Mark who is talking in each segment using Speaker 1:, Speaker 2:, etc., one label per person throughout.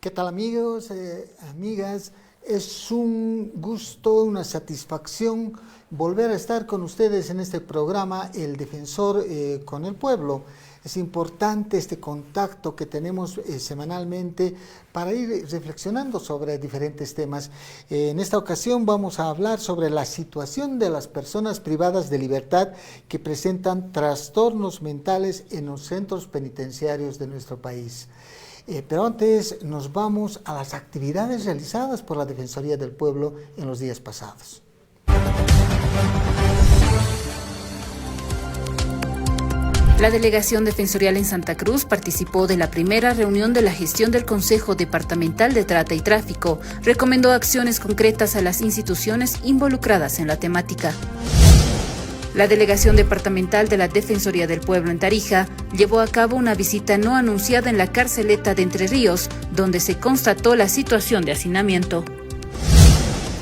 Speaker 1: ¿Qué tal amigos, amigas? Es un gusto, una satisfacción volver a estar con ustedes en este programa, El Defensor con el Pueblo. Es importante este contacto que tenemos semanalmente para ir reflexionando sobre diferentes temas. En esta ocasión vamos a hablar sobre la situación de las personas privadas de libertad que presentan trastornos mentales en los centros penitenciarios de nuestro país. Pero antes nos vamos a las actividades realizadas por la Defensoría del Pueblo en los días pasados.
Speaker 2: La Delegación Defensorial en Santa Cruz participó de la primera reunión de la gestión del Consejo Departamental de Trata y Tráfico. Recomendó acciones concretas a las instituciones involucradas en la temática. La Delegación Departamental de la Defensoría del Pueblo en Tarija llevó a cabo una visita no anunciada en la Carceleta de Entre Ríos, donde se constató la situación de hacinamiento.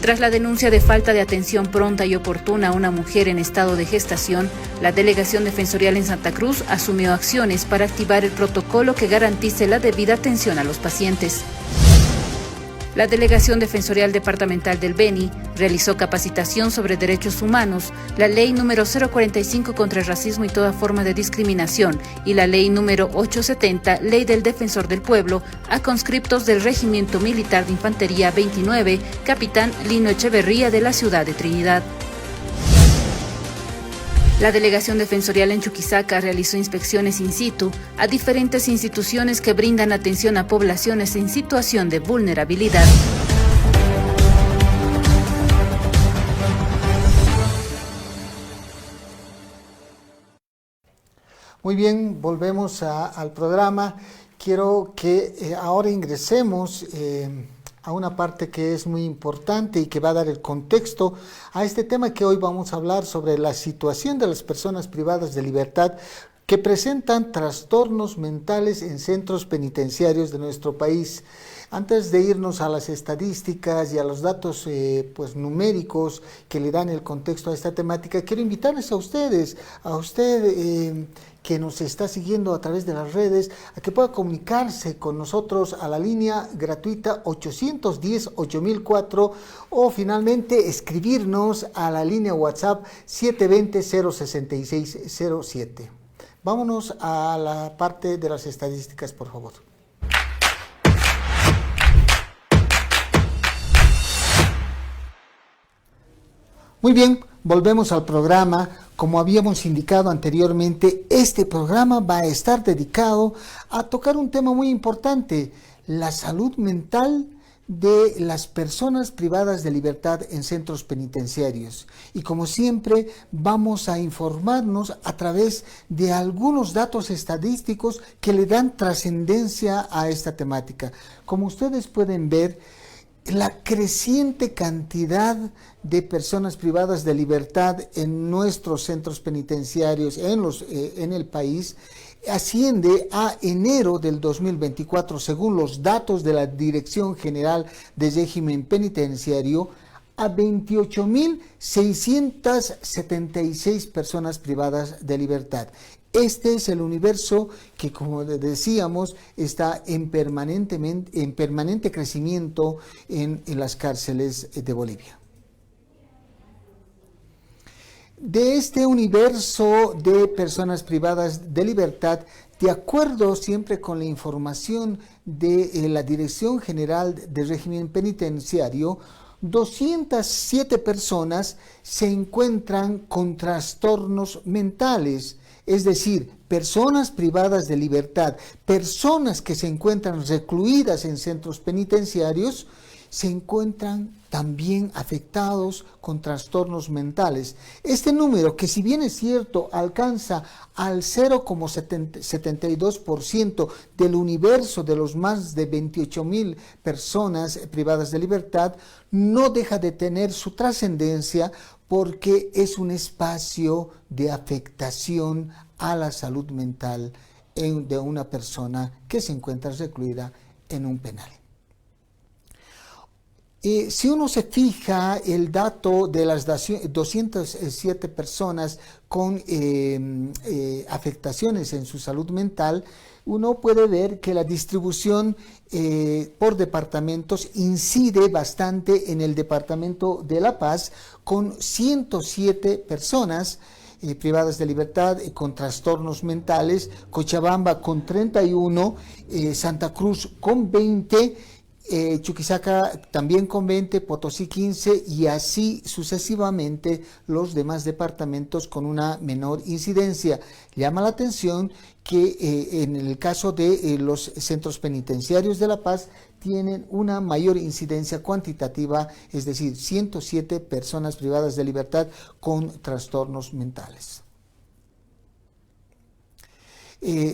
Speaker 2: Tras la denuncia de falta de atención pronta y oportuna a una mujer en estado de gestación, la Delegación Defensorial en Santa Cruz asumió acciones para activar el protocolo que garantice la debida atención a los pacientes. La Delegación Defensorial Departamental del Beni realizó capacitación sobre derechos humanos, la Ley número 045 contra el racismo y toda forma de discriminación y la Ley número 870, Ley del Defensor del Pueblo, a conscriptos del Regimiento Militar de Infantería 29, Capitán Lino Echeverría de la ciudad de Trinidad. La Delegación Defensorial en Chuquisaca realizó inspecciones in situ a diferentes instituciones que brindan atención a poblaciones en situación de vulnerabilidad.
Speaker 1: Muy bien, volvemos al programa. Quiero que ahora ingresemos a una parte que es muy importante y que va a dar el contexto a este tema que hoy vamos a hablar sobre la situación de las personas privadas de libertad que presentan trastornos mentales en centros penitenciarios de nuestro país. Antes de irnos a las estadísticas y a los datos numéricos que le dan el contexto a esta temática, quiero invitarles a ustedes, que nos está siguiendo a través de las redes, a que pueda comunicarse con nosotros a la línea gratuita 810-8004 o finalmente escribirnos a la línea WhatsApp 720-06607. Vámonos a la parte de las estadísticas, por favor. Muy bien, volvemos al programa. Como habíamos indicado anteriormente, este programa va a estar dedicado a tocar un tema muy importante, la salud mental de las personas privadas de libertad en centros penitenciarios. Y como siempre, vamos a informarnos a través de algunos datos estadísticos que le dan trascendencia a esta temática. Como ustedes pueden ver, la creciente cantidad de personas privadas de libertad en nuestros centros penitenciarios en el país asciende a enero del 2024, según los datos de la Dirección General de Régimen Penitenciario, a 28.676 personas privadas de libertad. Este es el universo que, como decíamos, está en permanente crecimiento en las cárceles de Bolivia. De este universo de personas privadas de libertad, de acuerdo siempre con la información de la Dirección General de Régimen Penitenciario, 207 personas se encuentran con trastornos mentales. Es decir, personas privadas de libertad, personas que se encuentran recluidas en centros penitenciarios, se encuentran también afectados con trastornos mentales. Este número, que si bien es cierto, alcanza al 0,72% del universo de los más de 28.000 personas privadas de libertad, no deja de tener su trascendencia porque es un espacio de afectación a la salud mental de una persona que se encuentra recluida en un penal. Si uno se fija el dato de las 207 personas con afectaciones en su salud mental, uno puede ver que la distribución por departamentos incide bastante en el departamento de La Paz, con 107 personas privadas de libertad con trastornos mentales, Cochabamba con 31, Santa Cruz con 20, Chuquisaca también con 20, Potosí 15 y así sucesivamente los demás departamentos con una menor incidencia. Llama la atención que en el caso de los centros penitenciarios de La Paz tienen una mayor incidencia cuantitativa, es decir, 107 personas privadas de libertad con trastornos mentales.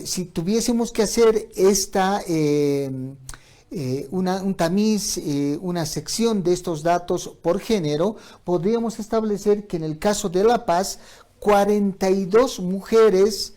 Speaker 1: Si tuviésemos que hacer esta un tamiz, una sección de estos datos por género, podríamos establecer que en el caso de La Paz, 42 mujeres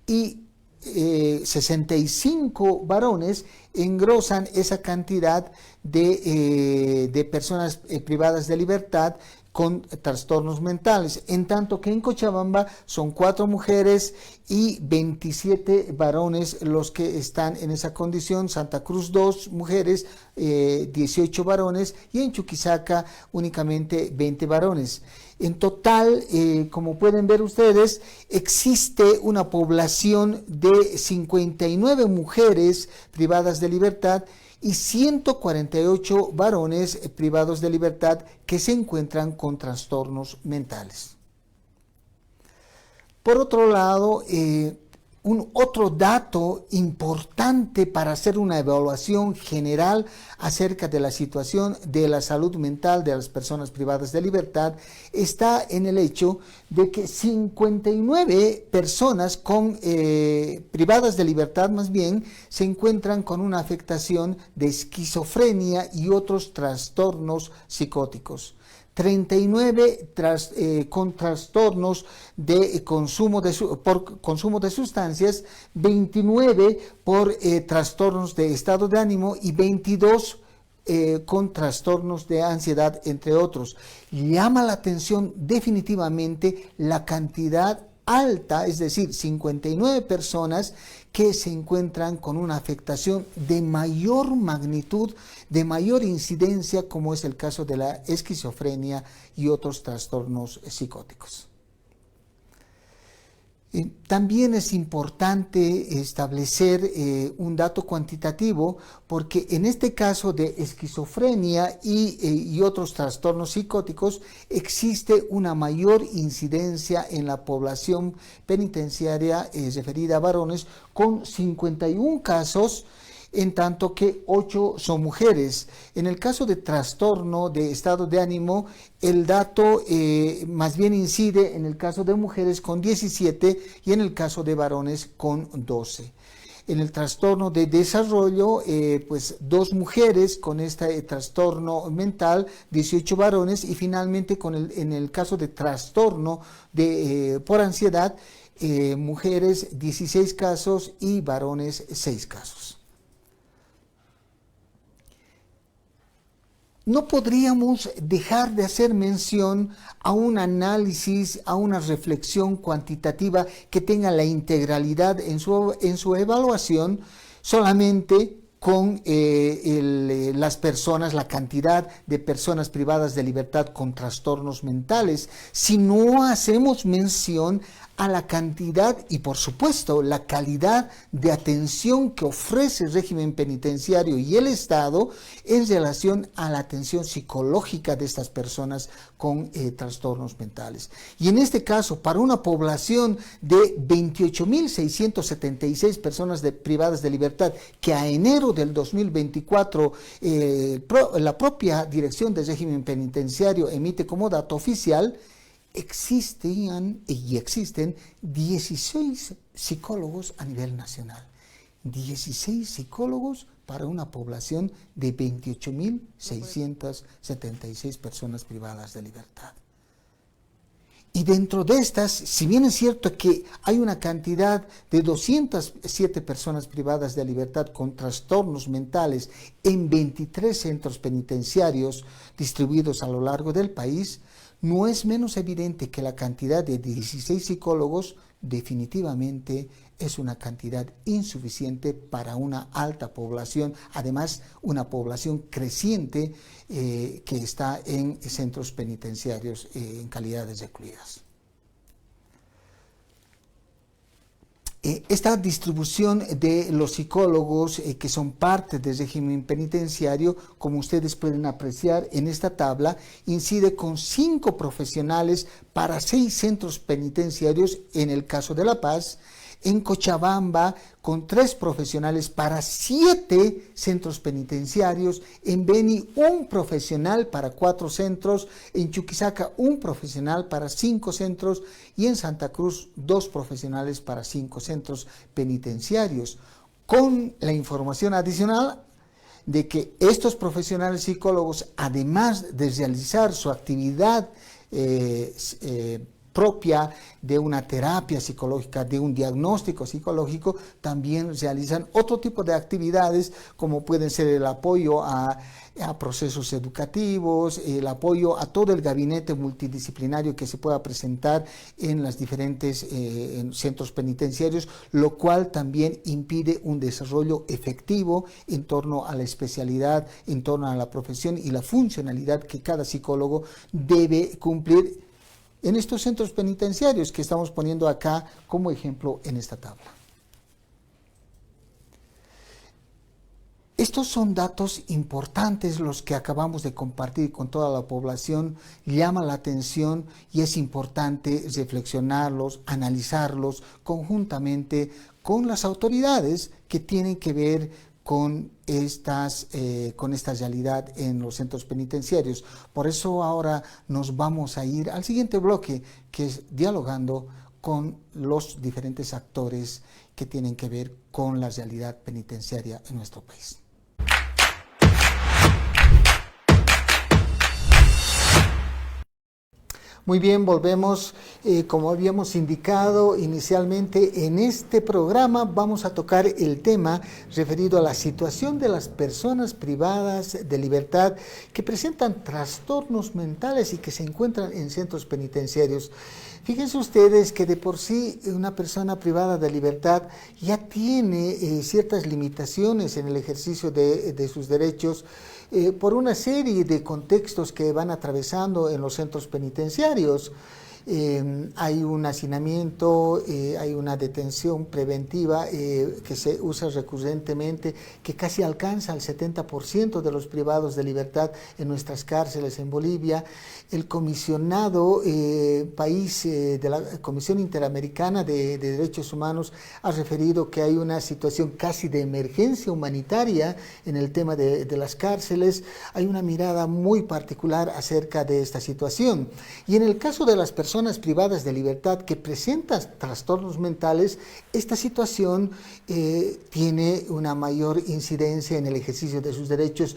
Speaker 1: y 65 varones engrosan esa cantidad de personas privadas de libertad con trastornos mentales, en tanto que en Cochabamba son 4 mujeres y 27 varones los que están en esa condición, Santa Cruz 2 mujeres, 18 varones y en Chuquisaca únicamente 20 varones. En total, como pueden ver ustedes, existe una población de 59 mujeres privadas de libertad y 148 varones privados de libertad que se encuentran con trastornos mentales. Por otro lado, otro dato importante para hacer una evaluación general acerca de la situación de la salud mental de las personas privadas de libertad está en el hecho de que 59 personas privadas de libertad más bien se encuentran con una afectación de esquizofrenia y otros trastornos psicóticos. 39 con trastornos de por consumo de sustancias, 29 por trastornos de estado de ánimo y 22 con trastornos de ansiedad, entre otros. Llama la atención definitivamente la cantidad alta, es decir, 59 personas que se encuentran con una afectación de mayor magnitud, de mayor incidencia, como es el caso de la esquizofrenia y otros trastornos psicóticos. También es importante establecer un dato cuantitativo, porque en este caso de esquizofrenia y otros trastornos psicóticos existe una mayor incidencia en la población penitenciaria referida a varones, con 51 casos, en tanto que 8 son mujeres. En el caso de trastorno de estado de ánimo, el dato más bien incide en el caso de mujeres con 17 y en el caso de varones con 12. En el trastorno de desarrollo, pues 2 mujeres con este trastorno mental, 18 varones, y finalmente en el caso de trastorno por ansiedad, mujeres 16 casos y varones 6 casos. No podríamos dejar de hacer mención a un análisis, a una reflexión cuantitativa que tenga la integralidad en su evaluación solamente con las personas, la cantidad de personas privadas de libertad con trastornos mentales, si no hacemos mención a la cantidad y, por supuesto, la calidad de atención que ofrece el régimen penitenciario y el Estado en relación a la atención psicológica de estas personas con trastornos mentales. Y en este caso, para una población de 28.676 personas privadas de libertad, que a enero del 2024 la propia Dirección del Régimen Penitenciario emite como dato oficial, existían y existen 16 psicólogos a nivel nacional. 16 psicólogos para una población de 28.676 personas privadas de libertad. Y dentro de estas, si bien es cierto que hay una cantidad de 207 personas privadas de libertad con trastornos mentales en 23 centros penitenciarios distribuidos a lo largo del país, no es menos evidente que la cantidad de 16 psicólogos definitivamente es una cantidad insuficiente para una alta población, además una población creciente que está en centros penitenciarios en calidad de recluidas. Esta distribución de los psicólogos que son parte del régimen penitenciario, como ustedes pueden apreciar en esta tabla, incide con 5 profesionales para 6 centros penitenciarios en el caso de La Paz, en Cochabamba con 3 profesionales para 7 centros penitenciarios, en Beni 1 profesional para 4 centros, en Chuquisaca 1 profesional para 5 centros y en Santa Cruz 2 profesionales para 5 centros penitenciarios, con la información adicional de que estos profesionales psicólogos, además de realizar su actividad propia de una terapia psicológica, de un diagnóstico psicológico, también realizan otro tipo de actividades como pueden ser el apoyo a procesos educativos, el apoyo a todo el gabinete multidisciplinario que se pueda presentar en los diferentes centros penitenciarios, lo cual también impide un desarrollo efectivo en torno a la especialidad, en torno a la profesión y la funcionalidad que cada psicólogo debe cumplir en estos centros penitenciarios que estamos poniendo acá como ejemplo en esta tabla. Estos son datos importantes los que acabamos de compartir con toda la población, llama la atención y es importante reflexionarlos, analizarlos conjuntamente con las autoridades que tienen que ver con esta realidad en los centros penitenciarios. Por eso ahora nos vamos a ir al siguiente bloque, que es dialogando con los diferentes actores que tienen que ver con la realidad penitenciaria en nuestro país. Muy bien, volvemos. Como habíamos indicado inicialmente, en este programa vamos a tocar el tema referido a la situación de las personas privadas de libertad que presentan trastornos mentales y que se encuentran en centros penitenciarios. Fíjense ustedes que de por sí una persona privada de libertad ya tiene ciertas limitaciones en el ejercicio de sus derechos por una serie de contextos que van atravesando en los centros penitenciarios. Hay un hacinamiento, hay una detención preventiva que se usa recurrentemente, que casi alcanza el 70% de los privados de libertad en nuestras cárceles en Bolivia. El comisionado país de la Comisión Interamericana de Derechos Humanos ha referido que hay una situación casi de emergencia humanitaria en el tema de las cárceles. Hay una mirada muy particular acerca de esta situación. Y en el caso de las personas privadas de libertad que presentan trastornos mentales, esta situación tiene una mayor incidencia en el ejercicio de sus derechos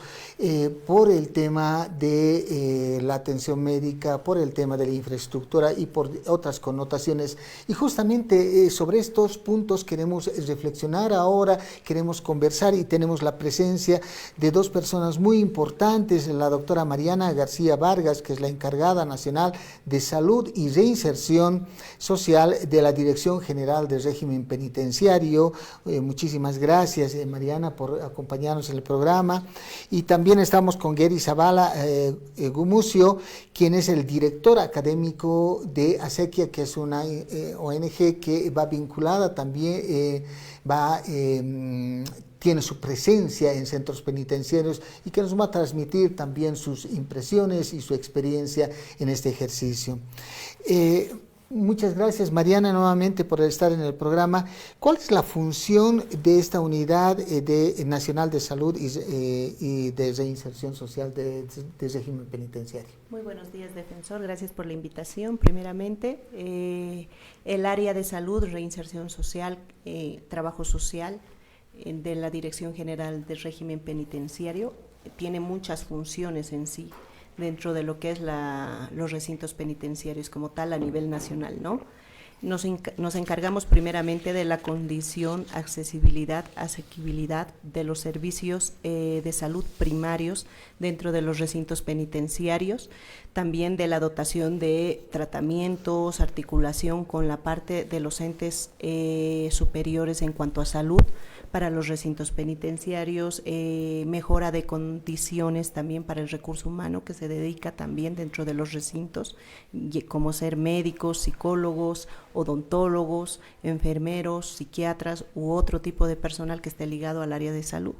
Speaker 1: por el tema de la atención médica, por el tema de la infraestructura y por otras connotaciones. Y justamente sobre estos puntos queremos reflexionar ahora, queremos conversar y tenemos la presencia de 2 personas muy importantes, la doctora Mariana García Vargas, que es la encargada nacional de salud y reinserción social de la Dirección General del Régimen Penitenciario. Muchísimas gracias, Mariana, por acompañarnos en el programa. Y también estamos con Gary Zavala Gumucio, quien es el director académico de ASEQUIA, que es una ONG que va vinculada también, tiene su presencia en centros penitenciarios y que nos va a transmitir también sus impresiones y su experiencia en este ejercicio. Muchas gracias, Mariana, nuevamente por estar en el programa. ¿Cuál es la función de esta unidad nacional de salud y de reinserción social de régimen penitenciario?
Speaker 3: Muy buenos días, defensor. Gracias por la invitación. Primeramente, el área de salud, reinserción social, trabajo social de la Dirección General del Régimen Penitenciario tiene muchas funciones en sí. dentro de lo que es los recintos penitenciarios como tal a nivel nacional, ¿no? Nos encargamos primeramente de la condición, accesibilidad, asequibilidad de los servicios de salud primarios dentro de los recintos penitenciarios, también de la dotación de tratamientos, articulación con la parte de los entes superiores en cuanto a salud para los recintos penitenciarios, mejora de condiciones también para el recurso humano que se dedica también dentro de los recintos, como ser médicos, psicólogos, odontólogos, enfermeros, psiquiatras u otro tipo de personal que esté ligado al área de salud.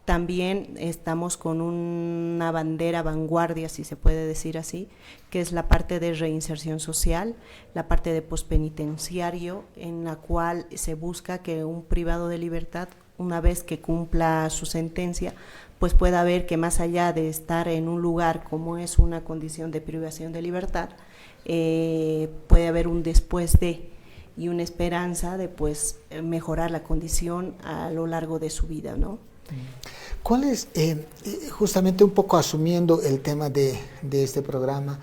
Speaker 3: También estamos con una bandera vanguardia, si se puede decir así, que es la parte de reinserción social, la parte de pospenitenciario, en la cual se busca que un privado de libertad, una vez que cumpla su sentencia, pues pueda ver que más allá de estar en un lugar como es una condición de privación de libertad, puede haber un después de y una esperanza de pues mejorar la condición a lo largo de su vida, ¿no?
Speaker 1: ¿Cuál es, justamente un poco asumiendo el tema de este programa,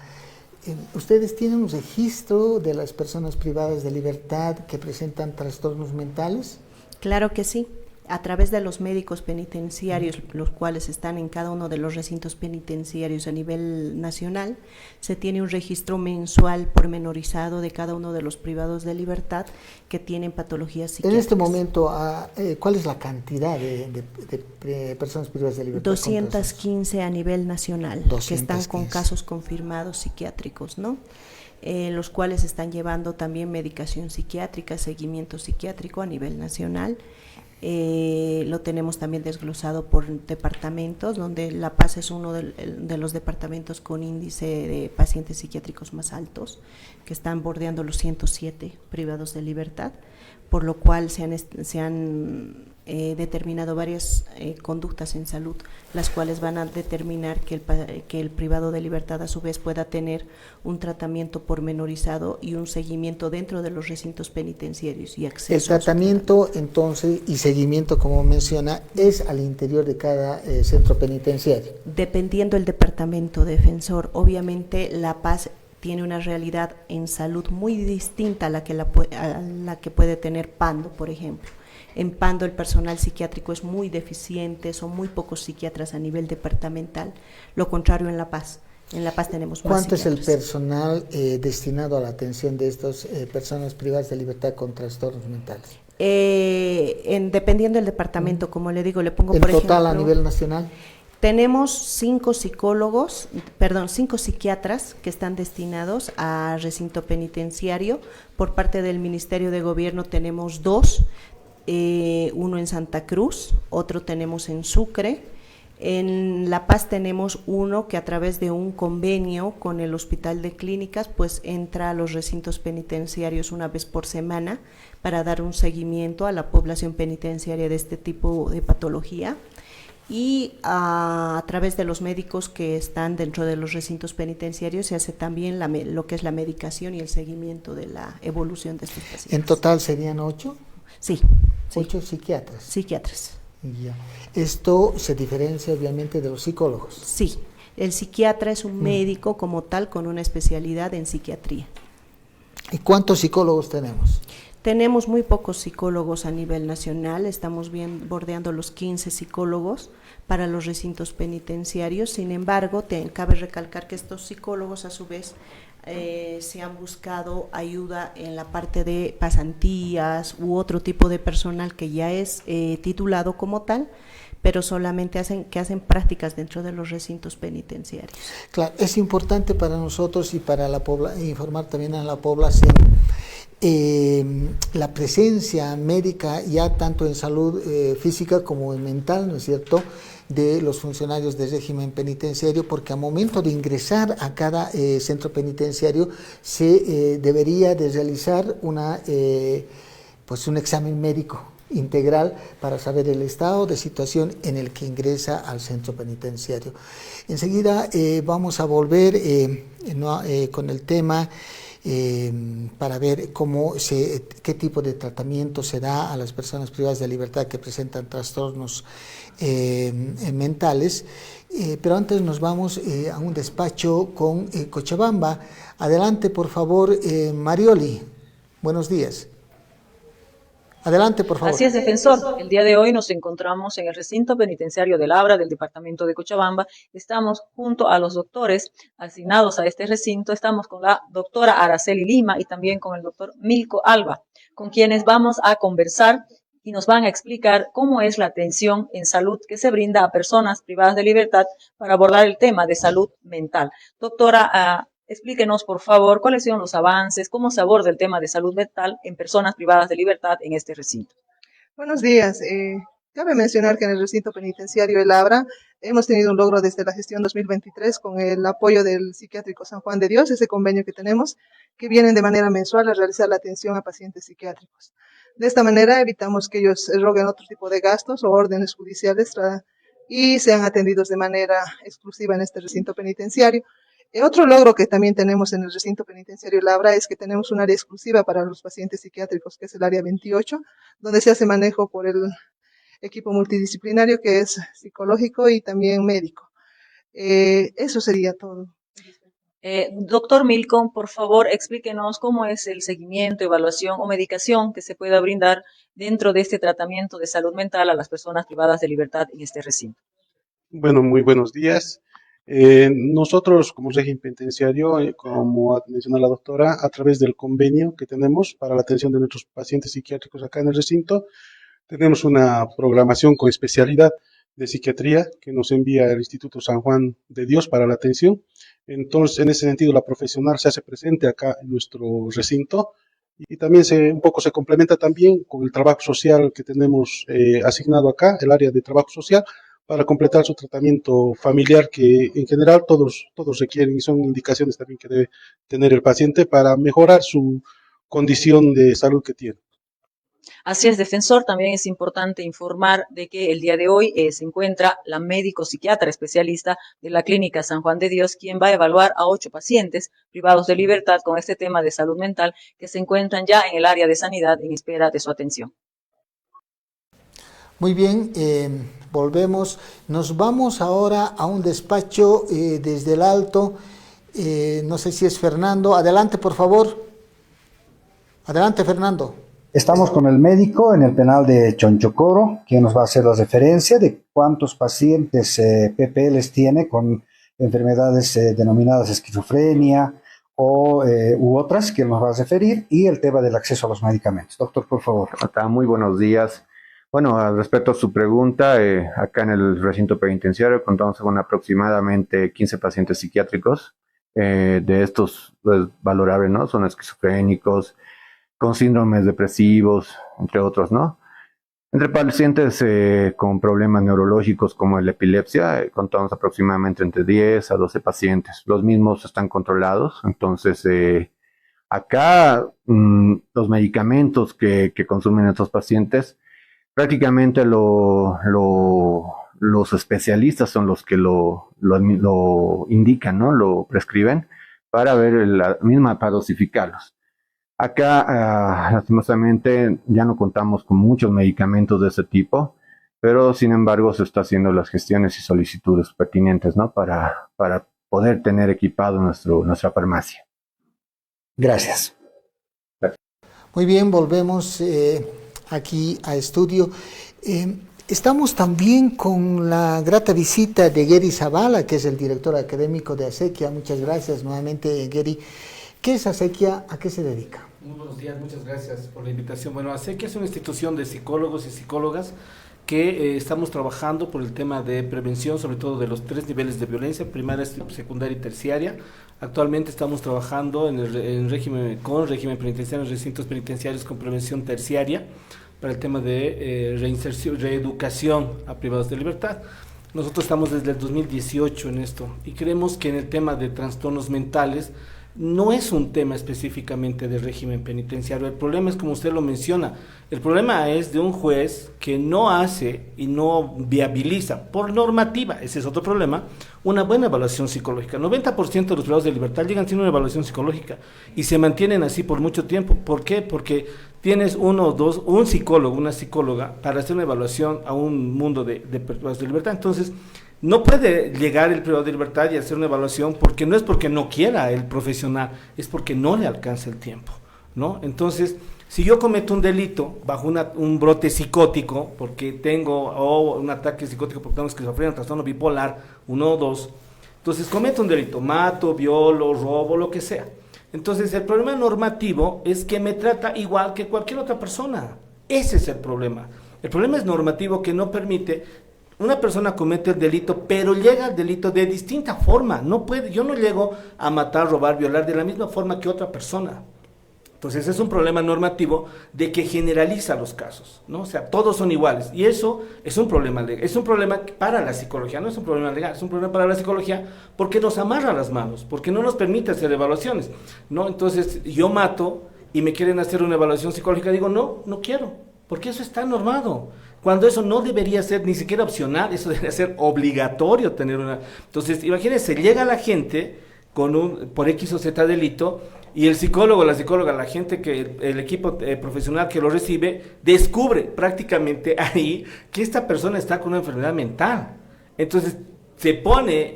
Speaker 1: ustedes tienen un registro de las personas privadas de libertad que presentan trastornos mentales?
Speaker 3: Claro que sí. A través de los médicos penitenciarios, los cuales están en cada uno de los recintos penitenciarios a nivel nacional, se tiene un registro mensual pormenorizado de cada uno de los privados de libertad que tienen patologías psiquiátricas.
Speaker 1: En este momento, ¿cuál es la cantidad de personas privadas de libertad?
Speaker 3: 215 a nivel nacional, 215. Que están con casos confirmados psiquiátricos, ¿no? Los cuales están llevando también medicación psiquiátrica, seguimiento psiquiátrico a nivel nacional. Lo tenemos también desglosado por departamentos, donde La Paz es uno de los departamentos con índice de pacientes psiquiátricos más altos, que están bordeando los 107 privados de libertad, por lo cual se han determinado varias conductas en salud, las cuales van a determinar que el privado de libertad a su vez pueda tener un tratamiento pormenorizado y un seguimiento dentro de los recintos penitenciarios y acceso.
Speaker 1: El tratamiento entonces y seguimiento, como menciona, es al interior de cada centro penitenciario.
Speaker 3: Dependiendo del departamento defensor, obviamente La Paz tiene una realidad en salud muy distinta a la que puede tener Pando, por ejemplo. En Pando el personal psiquiátrico es muy deficiente, son muy pocos psiquiatras a nivel departamental, lo contrario en La Paz. En La Paz tenemos más
Speaker 1: ¿Cuánto
Speaker 3: psiquiatras.
Speaker 1: es el personal destinado a la atención de estas personas privadas de libertad con trastornos mentales?
Speaker 3: Dependiendo del departamento, como le digo, le pongo
Speaker 1: ¿En
Speaker 3: por
Speaker 1: total
Speaker 3: ejemplo,
Speaker 1: a nivel nacional?
Speaker 3: Tenemos 5 psiquiatras que están destinados a recinto penitenciario. Por parte del Ministerio de Gobierno tenemos 2, uno en Santa Cruz, otro tenemos en Sucre. En La Paz tenemos uno que a través de un convenio con el Hospital de Clínicas pues entra a los recintos penitenciarios una vez por semana para dar un seguimiento a la población penitenciaria de este tipo de patología. Y a través de los médicos que están dentro de los recintos penitenciarios se hace también lo que es la medicación y el seguimiento de la evolución de estos pacientes.
Speaker 1: ¿En total serían 8?
Speaker 3: Sí.
Speaker 1: 8 psiquiatras.
Speaker 3: Psiquiatras.
Speaker 1: Ya. Esto se diferencia obviamente de los psicólogos.
Speaker 3: Sí, el psiquiatra es un médico como tal con una especialidad en psiquiatría.
Speaker 1: ¿Y cuántos psicólogos tenemos?
Speaker 3: Tenemos muy pocos psicólogos a nivel nacional, estamos bordeando los 15 psicólogos para los recintos penitenciarios. Sin embargo, cabe recalcar que estos psicólogos a su vez se han buscado ayuda en la parte de pasantías u otro tipo de personal que ya es titulado como tal, pero solamente hacen prácticas dentro de los recintos penitenciarios.
Speaker 1: Claro, es importante para nosotros y para informar también a la población la presencia médica ya tanto en salud física como en mental, ¿no es cierto?, de los funcionarios del régimen penitenciario, porque al momento de ingresar a cada centro penitenciario se debería de realizar pues un examen médico integral para saber el estado de situación en el que ingresa al centro penitenciario. Enseguida vamos a volver con el tema para ver qué tipo de tratamiento se da a las personas privadas de libertad que presentan trastornos mentales. Pero antes nos vamos a un despacho con Cochabamba. Adelante, por favor, Marioli. Buenos días. Adelante, por favor.
Speaker 4: Así es, defensor. El día de hoy nos encontramos en el recinto penitenciario de Labra del departamento de Cochabamba. Estamos junto a los doctores asignados a este recinto. Estamos con la doctora Araceli Lima y también con el doctor Milko Alba, con quienes vamos a conversar y nos van a explicar cómo es la atención en salud que se brinda a personas privadas de libertad para abordar el tema de salud mental. Doctora, explíquenos, por favor, cuáles son los avances, cómo se aborda el tema de salud mental en personas privadas de libertad en este recinto.
Speaker 5: Buenos días. Cabe mencionar que en el recinto penitenciario El Abra hemos tenido un logro desde la gestión 2023 con el apoyo del psiquiátrico San Juan de Dios, ese convenio que tenemos, que vienen de manera mensual a realizar la atención a pacientes psiquiátricos. De esta manera evitamos que ellos roguen otro tipo de gastos o órdenes judiciales y sean atendidos de manera exclusiva en este recinto penitenciario. Otro logro que también tenemos en el recinto penitenciario Labra es que tenemos un área exclusiva para los pacientes psiquiátricos, que es el área 28, donde se hace manejo por el equipo multidisciplinario que es psicológico y también médico. Eso sería todo.
Speaker 4: Doctor Milko, por favor, explíquenos cómo es el seguimiento, evaluación o medicación que se pueda brindar dentro de este tratamiento de salud mental a las personas privadas de libertad en este recinto.
Speaker 6: Bueno, muy buenos días. Nosotros como régimen penitenciario, como mencionó la doctora, a través del convenio que tenemos para la atención de nuestros pacientes psiquiátricos acá en el recinto, tenemos una programación con especialidad de psiquiatría que nos envía el Instituto San Juan de Dios para la atención. Entonces, en ese sentido, la profesional se hace presente acá en nuestro recinto y también un poco se complementa también con el trabajo social que tenemos asignado acá, el área de trabajo social, para completar su tratamiento familiar que en general todos requieren y son indicaciones también que debe tener el paciente para mejorar su condición de salud que tiene.
Speaker 4: Así es, defensor, también es importante informar de que el día de hoy se encuentra la médico psiquiatra especialista de la Clínica San Juan de Dios, quien va a evaluar a 8 pacientes privados de libertad con este tema de salud mental que se encuentran ya en el área de sanidad en espera de su atención.
Speaker 1: Muy bien, volvemos. Nos vamos ahora a un despacho desde el Alto. No sé si es Fernando. Adelante, por favor. Adelante, Fernando.
Speaker 7: Estamos con el médico en el penal de Chonchocoro, quien nos va a hacer la referencia de cuántos pacientes PPLs tiene con enfermedades denominadas esquizofrenia u otras que nos va a referir, y el tema del acceso a los medicamentos. Doctor, por favor.
Speaker 8: Muy buenos días. Bueno, al respecto a su pregunta, acá en el recinto penitenciario contamos con aproximadamente 15 pacientes psiquiátricos. De estos, pues, valorables, ¿no? Son esquizofrénicos, con síndromes depresivos, entre otros, ¿no? Entre pacientes con problemas neurológicos como la epilepsia, contamos aproximadamente entre 10 a 12 pacientes. Los mismos están controlados, entonces acá los medicamentos que consumen estos pacientes, prácticamente los especialistas son los que lo indican, ¿no? Lo prescriben para ver la misma, para dosificarlos. Acá, lastimosamente, ya no contamos con muchos medicamentos de ese tipo, pero sin embargo se está haciendo las gestiones y solicitudes pertinentes, ¿no? Para poder tener equipado nuestra farmacia.
Speaker 7: Gracias.
Speaker 1: Muy bien, volvemos aquí a estudio. Estamos también con la grata visita de Gary Zavala, que es el director académico de ASEQUIA. Muchas gracias nuevamente, Gary. ¿Qué es ASEQUIA? ¿A qué se dedica?
Speaker 9: Muy buenos días, muchas gracias por la invitación. Bueno, ASEQUIA es una institución de psicólogos y psicólogas que estamos trabajando por el tema de prevención, sobre todo de los 3 niveles de violencia, primaria, secundaria y terciaria. Actualmente estamos trabajando en régimen penitenciario, en recintos penitenciarios con prevención terciaria, para el tema de reinserción, reeducación a privados de libertad. Nosotros estamos desde el 2018 en esto y creemos que en el tema de trastornos mentales no es un tema específicamente del régimen penitenciario. El problema es, como usted lo menciona, el problema es de un juez que no hace y no viabiliza, por normativa, ese es otro problema, una buena evaluación psicológica. 90% de los privados de libertad llegan sin una evaluación psicológica y se mantienen así por mucho tiempo. ¿Por qué? Porque tienes uno o dos, un psicólogo, una psicóloga, para hacer una evaluación a un mundo de privados de libertad. Entonces, no puede llegar el privado de libertad y hacer una evaluación porque no es porque no quiera el profesional, es porque no le alcanza el tiempo, ¿no? Entonces, si yo cometo un delito bajo un brote psicótico, porque tengo un ataque psicótico porque tengo esquizofrenia, un trastorno bipolar, 1 o 2, entonces cometo un delito, mato, violo, robo, lo que sea. Entonces, el problema normativo es que me trata igual que cualquier otra persona. Ese es el problema. El problema es normativo, que no permite. Una persona comete el delito, pero llega al delito de distinta forma. No puede, yo no llego a matar, robar, violar de la misma forma que otra persona. Entonces es un problema normativo de que generaliza los casos, ¿no? O sea, todos son iguales. Y eso es un problema legal, es un problema para la psicología, no es un problema legal, es un problema para la psicología porque nos amarra las manos, porque no nos permite hacer evaluaciones, ¿no? Entonces yo mato y me quieren hacer una evaluación psicológica, digo, no quiero, porque eso está normado. Cuando eso no debería ser ni siquiera opcional, eso debería ser obligatorio tener una. Entonces, imagínense, llega la gente por X o Z delito, y el psicólogo, la psicóloga, la gente el equipo profesional que lo recibe, descubre prácticamente ahí que esta persona está con una enfermedad mental. Entonces, se pone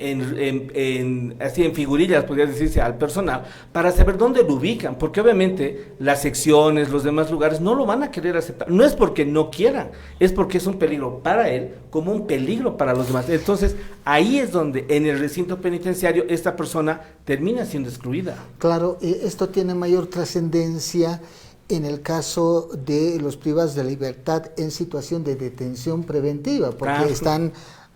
Speaker 9: así en figurillas, podría decirse, al personal, para saber dónde lo ubican, porque obviamente las secciones, los demás lugares no lo van a querer aceptar. No es porque no quieran, es porque es un peligro para él, como un peligro para los demás. Entonces, ahí es donde en el recinto penitenciario esta persona termina siendo excluida.
Speaker 1: Claro, esto tiene mayor trascendencia en el caso de los privados de libertad en situación de detención preventiva, porque están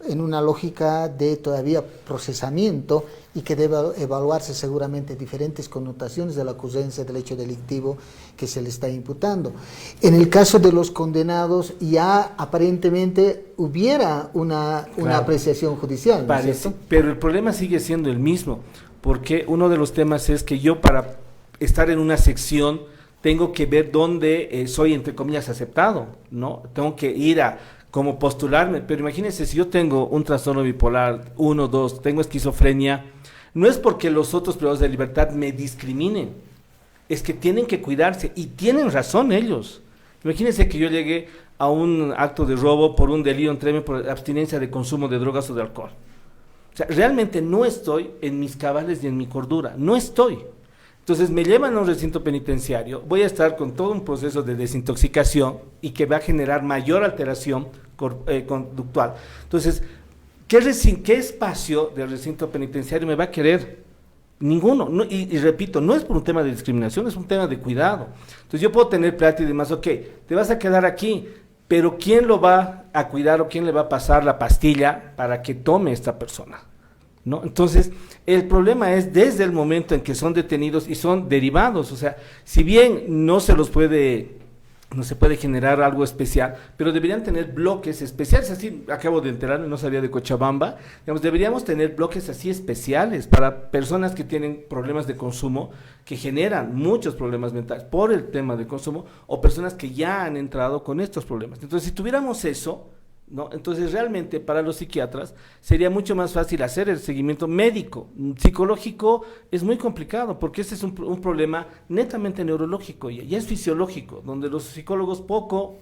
Speaker 1: en una lógica de todavía procesamiento y que debe evaluarse seguramente diferentes connotaciones de la ocurrencia del hecho delictivo que se le está imputando. En el caso de los condenados ya aparentemente hubiera una apreciación judicial, ¿no es cierto?
Speaker 9: Pero el problema sigue siendo el mismo, porque uno de los temas es que yo, para estar en una sección, tengo que ver dónde soy, entre comillas, aceptado, ¿no? Tengo que ir como postularme, pero imagínense, si yo tengo un trastorno bipolar 1, 2, tengo esquizofrenia, no es porque los otros privados de libertad me discriminen, es que tienen que cuidarse, y tienen razón ellos. Imagínense que yo llegué a un acto de robo por un delito tremendo por abstinencia de consumo de drogas o de alcohol. O sea, realmente no estoy en mis cabales ni en mi cordura, no estoy. Entonces me llevan a un recinto penitenciario, voy a estar con todo un proceso de desintoxicación y que va a generar mayor alteración conductual. Entonces, ¿qué espacio del recinto penitenciario me va a querer? Ninguno. No, y repito, no es por un tema de discriminación, es un tema de cuidado. Entonces yo puedo tener plata y demás, ok, te vas a quedar aquí, pero ¿quién lo va a cuidar o quién le va a pasar la pastilla para que tome esta persona? ¿No? Entonces, el problema es desde el momento en que son detenidos y son derivados, o sea, si bien no se puede generar algo especial, pero deberían tener bloques especiales. Así acabo de enterarme, no sabía de Cochabamba, digamos, deberíamos tener bloques así especiales para personas que tienen problemas de consumo, que generan muchos problemas mentales por el tema de consumo, o personas que ya han entrado con estos problemas. Entonces, si tuviéramos eso, ¿no? Entonces realmente para los psiquiatras sería mucho más fácil hacer el seguimiento médico. Psicológico es muy complicado, porque este es un problema netamente neurológico, ya es fisiológico, donde los psicólogos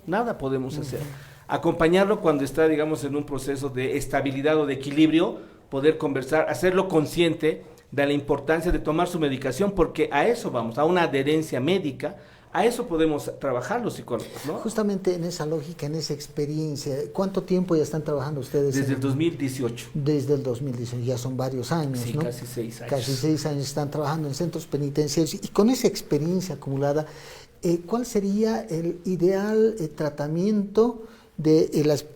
Speaker 9: nada podemos hacer. Acompañarlo cuando está, digamos, en un proceso de estabilidad o de equilibrio, poder conversar, hacerlo consciente de la importancia de tomar su medicación, porque a eso vamos, a una adherencia médica. A eso podemos trabajar los psicólogos, ¿no?
Speaker 1: Justamente en esa lógica, en esa experiencia, ¿cuánto tiempo ya están trabajando ustedes?
Speaker 9: Desde el 2018.
Speaker 1: Desde el 2018, ya son varios años,
Speaker 9: sí,
Speaker 1: ¿no?
Speaker 9: Casi 6 años.
Speaker 1: Casi 6 años están trabajando en centros penitenciarios, y con esa experiencia acumulada, ¿cuál sería el ideal tratamiento de las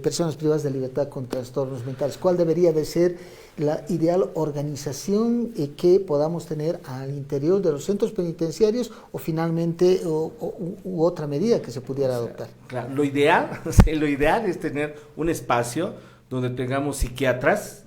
Speaker 1: personas privadas de libertad con trastornos mentales? ¿Cuál debería de ser la ideal organización que podamos tener al interior de los centros penitenciarios, o finalmente u otra medida que se pudiera adoptar?
Speaker 9: Claro, lo ideal es tener un espacio donde tengamos psiquiatras,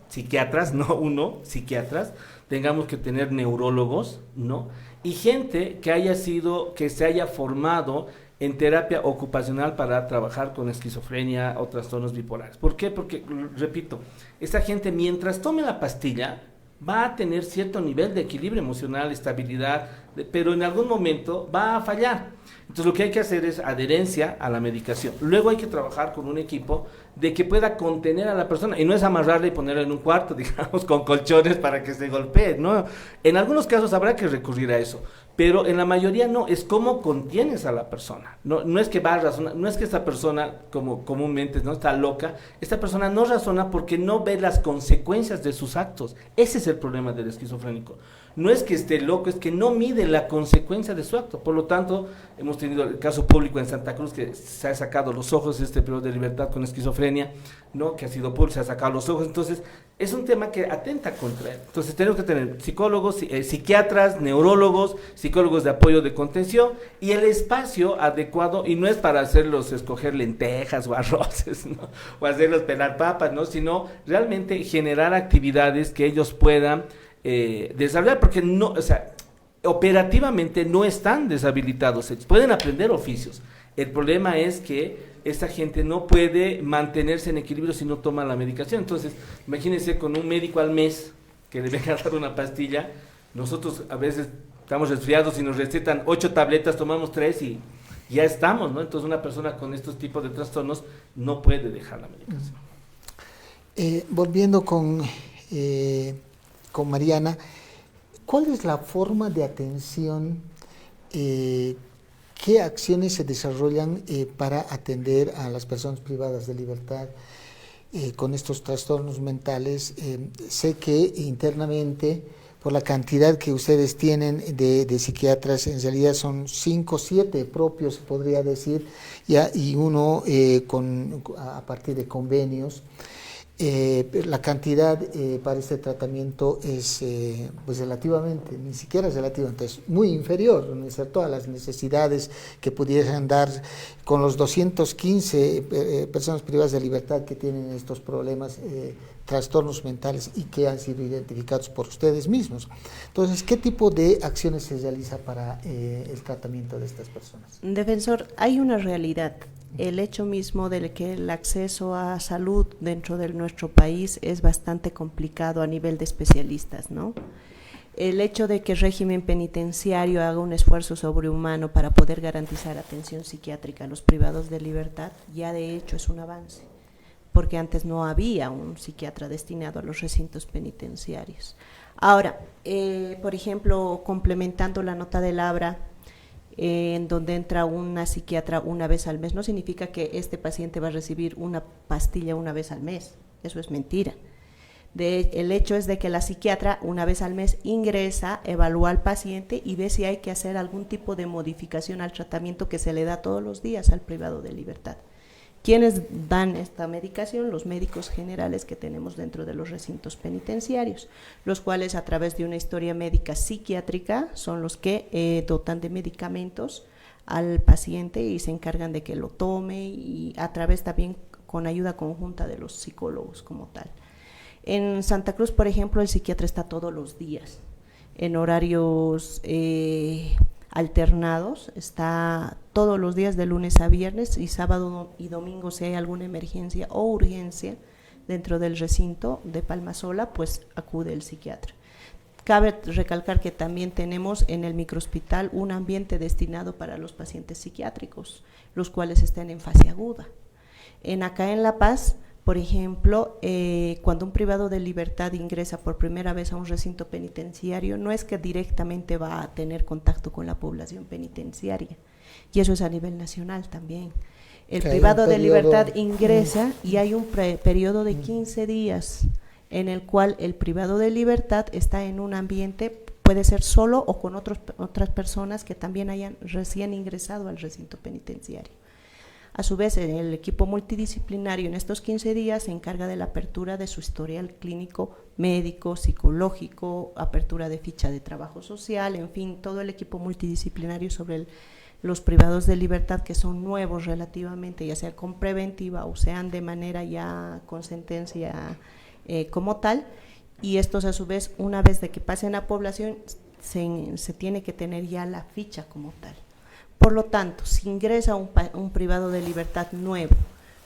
Speaker 9: no uno, psiquiatras, tengamos que tener neurólogos, ¿no? Y gente que se haya formado en terapia ocupacional para trabajar con esquizofrenia o trastornos bipolares. ¿Por qué? Porque, repito, esa gente mientras tome la pastilla va a tener cierto nivel de equilibrio emocional, estabilidad, pero en algún momento va a fallar. Entonces lo que hay que hacer es adherencia a la medicación. Luego hay que trabajar con un equipo de que pueda contener a la persona, y no es amarrarla y ponerla en un cuarto, digamos, con colchones para que se golpee, ¿no? En algunos casos habrá que recurrir a eso, pero en la mayoría no, es cómo contienes a la persona. No es que va a razonar, no es que esta persona, como comúnmente no está loca, esta persona no razona porque no ve las consecuencias de sus actos. Ese es el problema del esquizofrénico. No es que esté loco, es que no mide la consecuencia de su acto. Por lo tanto, hemos tenido el caso público en Santa Cruz, que se ha sacado los ojos este periodo de libertad con esquizofrenia, ¿no? Que ha sido público, se ha sacado los ojos. Entonces, es un tema que atenta contra él. Entonces, tenemos que tener psicólogos, psiquiatras, neurólogos, psicólogos de apoyo de contención, y el espacio adecuado, y no es para hacerlos escoger lentejas o arroces, ¿no? O hacerlos pelar papas, ¿no? Sino realmente generar actividades que ellos puedan desarrollar, porque no, o sea, operativamente no están deshabilitados, pueden aprender oficios. El problema es que esta gente no puede mantenerse en equilibrio si no toma la medicación. Entonces, imagínense con un médico al mes que le venga a dar una pastilla. Nosotros a veces estamos resfriados y nos recetan 8 tabletas, tomamos 3 y ya estamos, ¿no? Entonces una persona con estos tipos de trastornos no puede dejar la medicación.
Speaker 1: Volviendo con Mariana, ¿cuál es la forma de atención? ¿Qué acciones se desarrollan para atender a las personas privadas de libertad con estos trastornos mentales? Sé que internamente, por la cantidad que ustedes tienen de psiquiatras, en realidad son 5 o 7 propios, se podría decir, ya, y uno a partir de convenios. La cantidad para este tratamiento es pues relativamente, ni siquiera relativamente, es muy inferior, ¿no? Es todas las necesidades que pudieran dar con los 215 personas privadas de libertad que tienen estos problemas, trastornos mentales y que han sido identificados por ustedes mismos. Entonces, ¿qué tipo de acciones se realiza para el tratamiento de estas personas?
Speaker 3: Defensor, hay una realidad. El hecho mismo de que el acceso a salud dentro de nuestro país es bastante complicado a nivel de especialistas, ¿no? El hecho de que el régimen penitenciario haga un esfuerzo sobrehumano para poder garantizar atención psiquiátrica a los privados de libertad, ya de hecho es un avance, porque antes no había un psiquiatra destinado a los recintos penitenciarios. Ahora, por ejemplo, complementando la nota del Labra, en donde entra una psiquiatra una vez al mes, no significa que este paciente va a recibir una pastilla una vez al mes, eso es mentira. El hecho es de que la psiquiatra una vez al mes ingresa, evalúa al paciente y ve si hay que hacer algún tipo de modificación al tratamiento que se le da todos los días al privado de libertad. ¿Quiénes dan esta medicación? Los médicos generales que tenemos dentro de los recintos penitenciarios, los cuales a través de una historia médica psiquiátrica son los que dotan de medicamentos al paciente y se encargan de que lo tome, y a través también con ayuda conjunta de los psicólogos como tal. En Santa Cruz, por ejemplo, el psiquiatra está todos los días, en horarios alternados, está todos los días de lunes a viernes, y sábado y domingo si hay alguna emergencia o urgencia dentro del recinto de Palmasola, pues acude el psiquiatra. Cabe recalcar que también tenemos en el microhospital un ambiente destinado para los pacientes psiquiátricos, los cuales están en fase aguda. Acá en La Paz, por ejemplo, cuando un privado de libertad ingresa por primera vez a un recinto penitenciario, no es que directamente va a tener contacto con la población penitenciaria, y eso es a nivel nacional también. El privado de libertad ingresa y hay un periodo de 15 días en el cual el privado de libertad está en un ambiente, puede ser solo o con otras personas que también hayan recién ingresado al recinto penitenciario. A su vez, el equipo multidisciplinario en estos 15 días se encarga de la apertura de su historial clínico, médico, psicológico, apertura de ficha de trabajo social, en fin, todo el equipo multidisciplinario sobre los privados de libertad que son nuevos relativamente, ya sea con preventiva o sean de manera ya con sentencia como tal, y estos a su vez, una vez de que pasen a población, se tiene que tener ya la ficha como tal. Por lo tanto, si ingresa un privado de libertad nuevo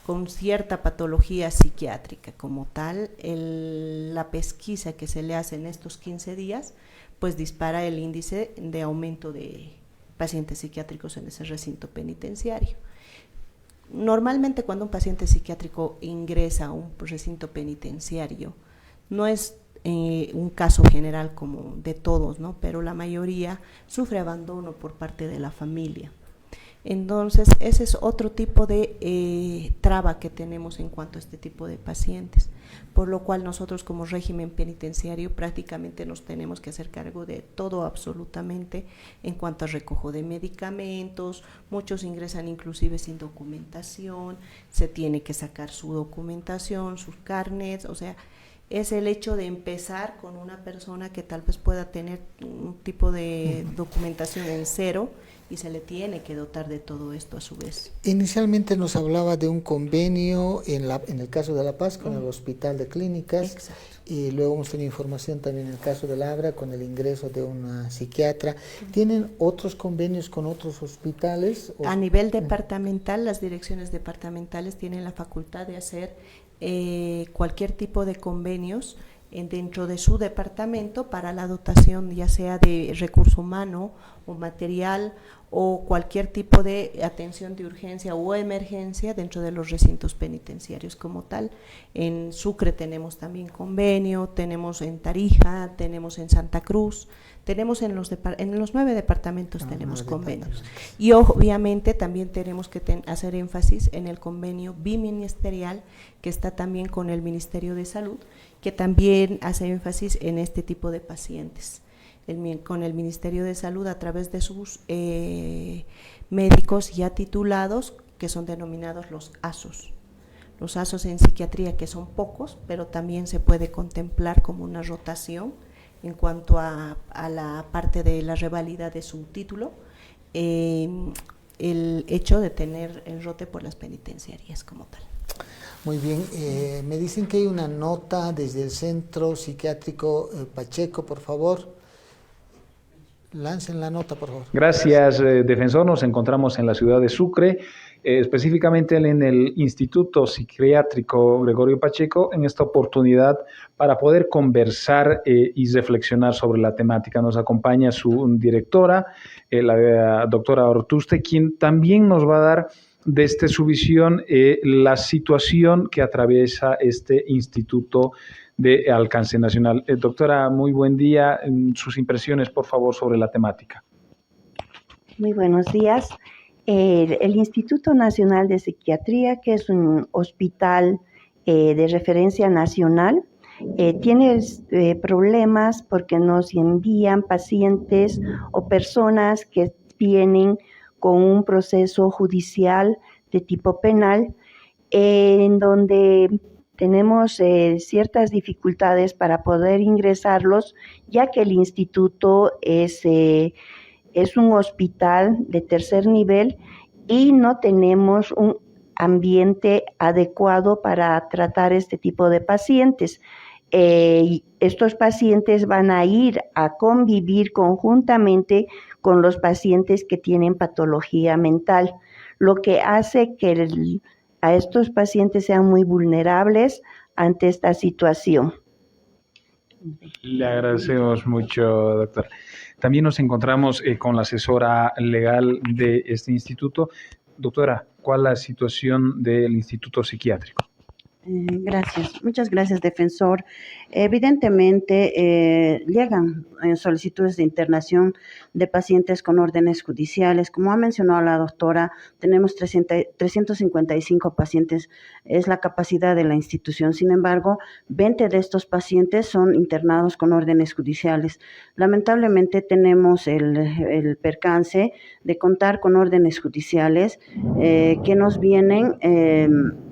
Speaker 3: con cierta patología psiquiátrica como tal, la pesquisa que se le hace en estos 15 días, pues dispara el índice de aumento de pacientes psiquiátricos en ese recinto penitenciario. Normalmente cuando un paciente psiquiátrico ingresa a un recinto penitenciario, no es un caso general como de todos, ¿no? Pero la mayoría sufre abandono por parte de la familia. Entonces, ese es otro tipo de traba que tenemos en cuanto a este tipo de pacientes, por lo cual nosotros como régimen penitenciario prácticamente nos tenemos que hacer cargo de todo absolutamente en cuanto a recojo de medicamentos. Muchos ingresan inclusive sin documentación, se tiene que sacar su documentación, sus carnets, o sea, es el hecho de empezar con una persona que tal vez pueda tener un tipo de documentación en cero, y se le tiene que dotar de todo esto a su vez.
Speaker 1: Inicialmente nos hablaba de un convenio en el caso de La Paz con el Hospital de Clínicas. Exacto. Y luego hemos tenido información también en el caso del Abra con el ingreso de una psiquiatra. ¿Tienen otros convenios con otros hospitales?
Speaker 3: A nivel departamental, las direcciones departamentales tienen la facultad de hacer cualquier tipo de convenios dentro de su departamento para la dotación ya sea de recurso humano o material o cualquier tipo de atención de urgencia o emergencia dentro de los recintos penitenciarios como tal. En Sucre tenemos también convenio, tenemos en Tarija, tenemos en Santa Cruz, tenemos en los 9 departamentos tenemos convenios. Y obviamente también tenemos que hacer énfasis en el convenio biministerial que está también con el Ministerio de Salud, que también hace énfasis en este tipo de pacientes. Con el Ministerio de Salud a través de sus médicos ya titulados, que son denominados los ASOS. Los ASOS en psiquiatría, que son pocos, pero también se puede contemplar como una rotación en cuanto a la parte de la revalida de su título, el hecho de tener el rote por las penitenciarias como tal.
Speaker 1: Muy bien, me dicen que hay una nota desde el Centro Psiquiátrico Pacheco, por favor. Lancen la nota, por favor.
Speaker 10: Gracias, defensor. Nos encontramos en la ciudad de Sucre, específicamente en el Instituto Psiquiátrico Gregorio Pacheco, en esta oportunidad para poder conversar y reflexionar sobre la temática. Nos acompaña su directora, la doctora Ortuste, quien también nos va a dar desde su visión la situación que atraviesa este instituto de alcance nacional. Doctora, muy buen día. Sus impresiones, por favor, sobre la temática.
Speaker 11: Muy buenos días. El Instituto Nacional de Psiquiatría, que es un hospital de referencia nacional, tiene problemas porque nos envían pacientes o personas que vienen con un proceso judicial de tipo penal, en donde tenemos ciertas dificultades para poder ingresarlos, ya que el instituto es un hospital de tercer nivel y no tenemos un ambiente adecuado para tratar este tipo de pacientes. Estos pacientes van a ir a convivir conjuntamente con los pacientes que tienen patología mental, lo que hace que a estos pacientes sean muy vulnerables ante esta situación.
Speaker 10: Le agradecemos mucho, doctor. También nos encontramos con la asesora legal de este instituto. Doctora, ¿cuál es la situación del instituto psiquiátrico?
Speaker 11: Gracias, muchas gracias, defensor. Evidentemente llegan solicitudes de internación de pacientes con órdenes judiciales. Como ha mencionado la doctora, tenemos 355 pacientes, es la capacidad de la institución. Sin embargo, 20 de estos pacientes son internados con órdenes judiciales. Lamentablemente tenemos el percance de contar con órdenes judiciales que nos vienen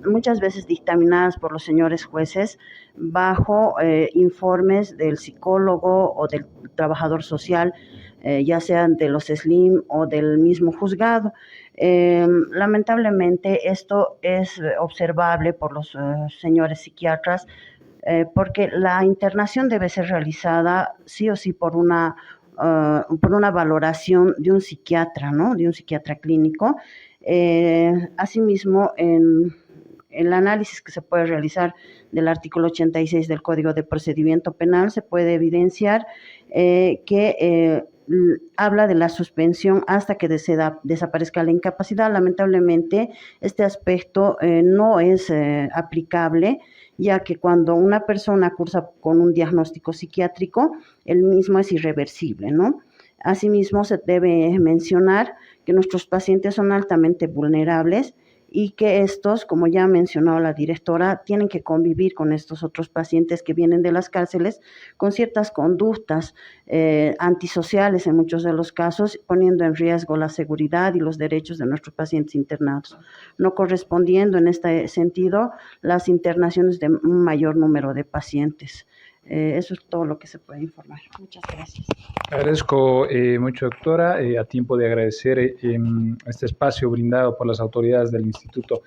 Speaker 11: muchas veces dictaminadas por los señores jueces bajo informes del psicólogo o del trabajador social, ya sean de los SLIM o del mismo juzgado. Lamentablemente esto es observable por los señores psiquiatras, porque la internación debe ser realizada sí o sí por una valoración de un psiquiatra, ¿no? De un psiquiatra clínico. Asimismo, en el análisis que se puede realizar del artículo 86 del Código de Procedimiento Penal se puede evidenciar que habla de la suspensión hasta que desaparezca la incapacidad. Lamentablemente, este aspecto no es aplicable, ya que cuando una persona cursa con un diagnóstico psiquiátrico, el mismo es irreversible, ¿no? Asimismo, se debe mencionar que nuestros pacientes son altamente vulnerables y que estos, como ya ha mencionado la directora, tienen que convivir con estos otros pacientes que vienen de las cárceles con ciertas conductas antisociales en muchos de los casos, poniendo en riesgo la seguridad y los derechos de nuestros pacientes internados, no correspondiendo en este sentido las internaciones de un mayor número de pacientes. Eso es todo lo que se puede informar. Muchas gracias.
Speaker 10: Agradezco mucho, doctora, a tiempo de agradecer este espacio brindado por las autoridades del Instituto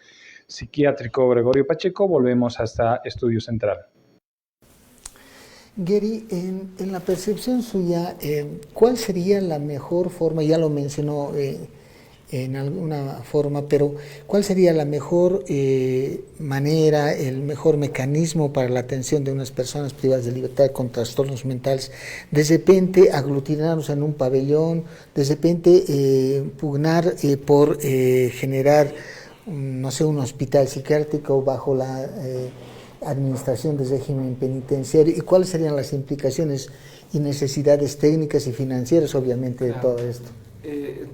Speaker 10: Psiquiátrico Gregorio Pacheco. Volvemos hasta Estudio Central.
Speaker 1: Gary, en la percepción suya, ¿cuál sería la mejor forma? Ya lo mencionó en alguna forma, pero ¿cuál sería la mejor manera, el mejor mecanismo para la atención de unas personas privadas de libertad con trastornos mentales? De repente aglutinarnos en un pabellón, de repente pugnar por generar, no sé, un hospital psiquiátrico bajo la administración del régimen penitenciario, y cuáles serían las implicaciones y necesidades técnicas y financieras, obviamente, de todo esto.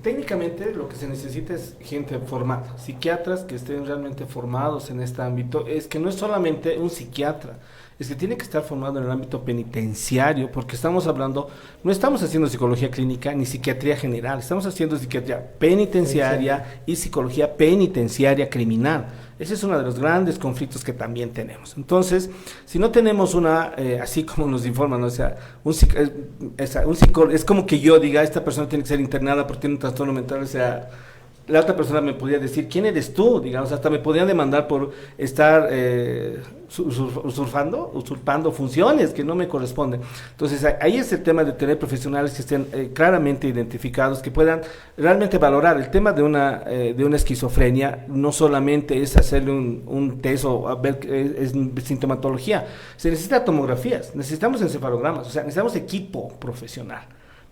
Speaker 9: Técnicamente lo que se necesita es gente formada, psiquiatras que estén realmente formados en este ámbito. Es que no es solamente un psiquiatra, es que tiene que estar formado en el ámbito penitenciario, porque estamos hablando, no estamos haciendo psicología clínica ni psiquiatría general, estamos haciendo psiquiatría penitenciaria y psicología penitenciaria criminal. Ese es uno de los grandes conflictos que también tenemos. Entonces, si no tenemos una, así como nos informan, o sea, un psicólogo, es como que yo diga, esta persona tiene que ser internada porque tiene un trastorno mental, o sea, la otra persona me podría decir, ¿quién eres tú? Digamos, hasta me podrían demandar por estar usurpando funciones que no me corresponden. Entonces, ahí es el tema de tener profesionales que estén claramente identificados, que puedan realmente valorar el tema de una esquizofrenia. No solamente es hacerle un test o ver es sintomatología, se necesita tomografías, necesitamos encefalogramas, o sea, necesitamos equipo profesional.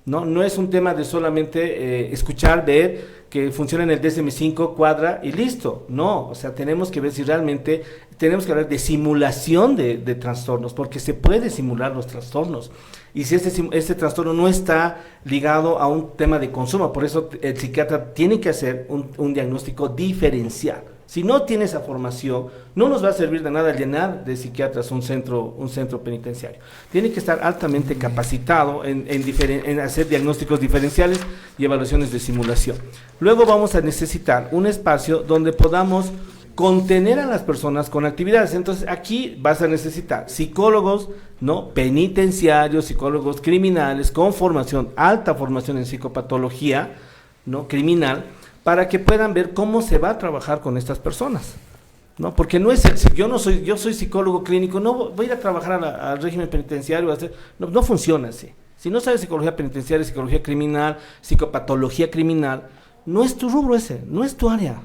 Speaker 9: No es un tema de solamente escuchar, ver que funciona en el DSM-5, cuadra y listo. No, o sea, tenemos que ver si realmente, tenemos que hablar de simulación de trastornos, porque se puede simular los trastornos. Y si este trastorno no está ligado a un tema de consumo, por eso el psiquiatra tiene que hacer un diagnóstico diferencial. Si no tiene esa formación, no nos va a servir de nada llenar de psiquiatras un centro penitenciario. Tiene que estar altamente capacitado en hacer diagnósticos diferenciales y evaluaciones de simulación. Luego vamos a necesitar un espacio donde podamos contener a las personas con actividades. Entonces aquí vas a necesitar psicólogos, ¿no?, penitenciarios, psicólogos criminales con formación, alta formación en psicopatología, ¿no?, criminal, para que puedan ver cómo se va a trabajar con estas personas, ¿no? Porque no es yo soy psicólogo clínico, no voy a ir a trabajar al régimen penitenciario, no funciona así. Si no sabes psicología penitenciaria, psicología criminal, psicopatología criminal, no es tu rubro ese, no es tu área.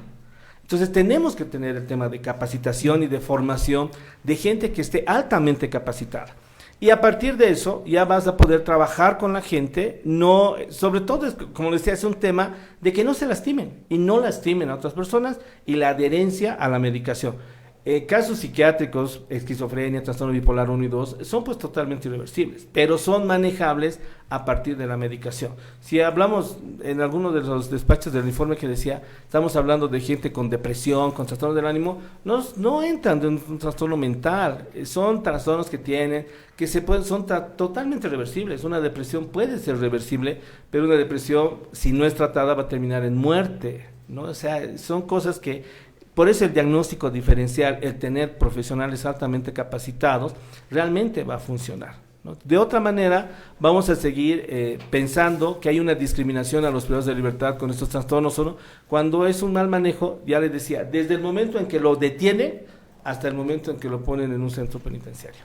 Speaker 9: Entonces tenemos que tener el tema de capacitación y de formación de gente que esté altamente capacitada. Y a partir de eso ya vas a poder trabajar con la gente, no, sobre todo, como les decía, es un tema de que no se lastimen y no lastimen a otras personas, y la adherencia a la medicación. Casos psiquiátricos, esquizofrenia, trastorno bipolar 1 y 2, son pues totalmente irreversibles, pero son manejables a partir de la medicación. Si hablamos en alguno de los despachos del informe que decía, estamos hablando de gente con depresión, con trastorno del ánimo, no entran de un trastorno mental, son trastornos que tienen, que son totalmente reversibles. Una depresión puede ser reversible, pero una depresión, si no es tratada, va a terminar en muerte, ¿no? O sea, son cosas que... Por eso el diagnóstico diferencial, el tener profesionales altamente capacitados, realmente va a funcionar, ¿no? De otra manera, vamos a seguir pensando que hay una discriminación a los privados de libertad con estos trastornos, ¿no? Cuando es un mal manejo, ya les decía, desde el momento en que lo detiene hasta el momento en que lo ponen en un centro penitenciario.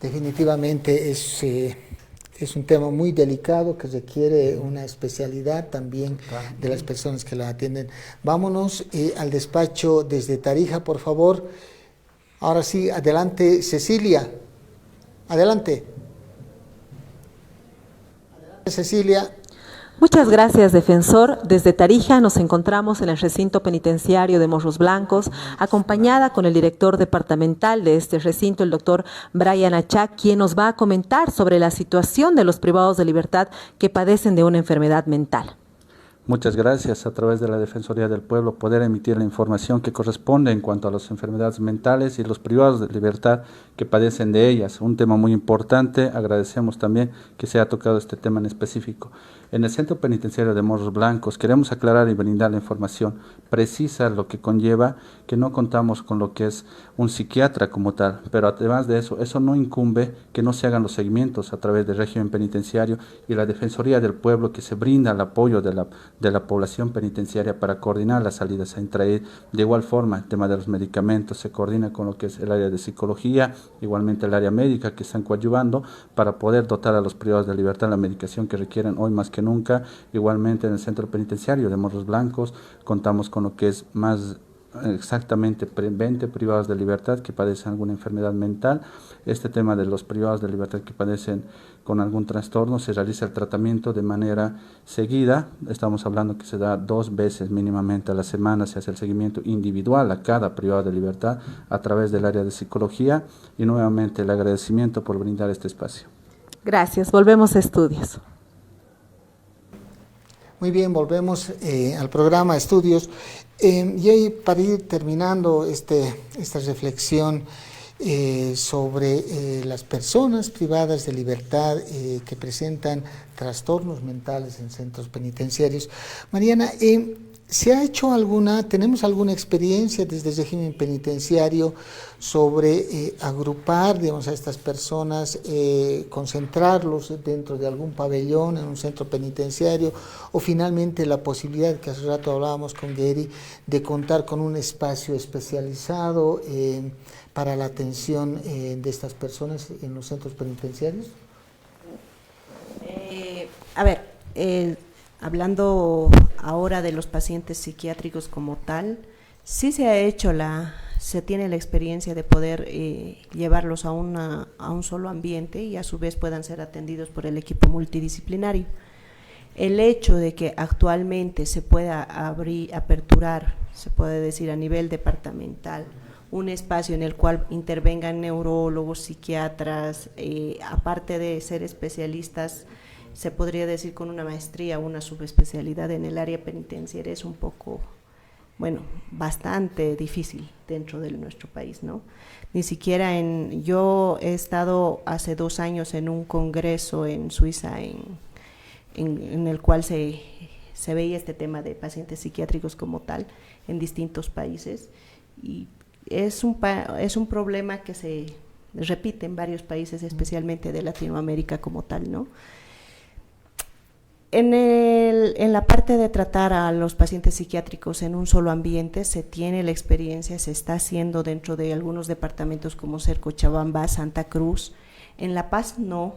Speaker 1: Definitivamente es un tema muy delicado que requiere una especialidad también de las personas que la atienden. Vámonos al despacho desde Tarija, por favor. Ahora sí, adelante, Cecilia. Adelante. Adelante, Cecilia.
Speaker 12: Muchas gracias, defensor. Desde Tarija nos encontramos en el recinto penitenciario de Morros Blancos, acompañada con el director departamental de este recinto, el doctor Brian Achá, quien nos va a comentar sobre la situación de los privados de libertad que padecen de una enfermedad mental.
Speaker 13: Muchas gracias. A través de la Defensoría del Pueblo poder emitir la información que corresponde en cuanto a las enfermedades mentales y los privados de libertad que padecen de ellas. Un tema muy importante. Agradecemos también que se haya tocado este tema en específico. En el Centro Penitenciario de Morros Blancos queremos aclarar y brindar la información precisa, lo que conlleva que no contamos con lo que es un psiquiatra como tal, pero además de eso, eso no incumbe que no se hagan los seguimientos a través del régimen penitenciario y la Defensoría del Pueblo, que se brinda el apoyo de la población penitenciaria para coordinar las salidas a Intraed. De igual forma, el tema de los medicamentos se coordina con lo que es el área de psicología, igualmente el área médica, que están coadyuvando para poder dotar a los privados de libertad la medicación que requieren hoy más que nunca. Igualmente en el Centro Penitenciario de Morros Blancos contamos con lo que es más exactamente 20 privados de libertad que padecen alguna enfermedad mental. Este tema de los privados de libertad que padecen con algún trastorno, se realiza el tratamiento de manera seguida. Estamos hablando que se da 2 veces mínimamente a la semana, se hace el seguimiento individual a cada privado de libertad a través del área de psicología, y nuevamente el agradecimiento por brindar este espacio.
Speaker 12: Gracias. Volvemos a estudios.
Speaker 1: Muy bien, volvemos al programa Estudios. Y ahí, para ir terminando esta reflexión sobre las personas privadas de libertad que presentan trastornos mentales en centros penitenciarios. Mariana, tenemos alguna experiencia desde el régimen penitenciario sobre agrupar, digamos, a estas personas, concentrarlos dentro de algún pabellón en un centro penitenciario, o finalmente la posibilidad, que hace rato hablábamos con Gary, de contar con un espacio especializado para la atención de estas personas en los centros penitenciarios?
Speaker 3: Hablando ahora de los pacientes psiquiátricos como tal, sí se tiene la experiencia de poder llevarlos a un solo ambiente y a su vez puedan ser atendidos por el equipo multidisciplinario. El hecho de que actualmente se pueda aperturar, se puede decir a nivel departamental, un espacio en el cual intervengan neurólogos, psiquiatras, aparte de ser especialistas, se podría decir con una maestría o una subespecialidad en el área penitenciaria, es un poco, bastante difícil dentro de nuestro país, ¿no? Ni siquiera yo he estado hace 2 años en un congreso en Suiza en el cual se veía este tema de pacientes psiquiátricos como tal en distintos países, y es un problema que se repite en varios países, especialmente de Latinoamérica como tal, ¿no? En la parte de tratar a los pacientes psiquiátricos en un solo ambiente, se tiene la experiencia, se está haciendo dentro de algunos departamentos como ser Cochabamba, Santa Cruz. En La Paz no,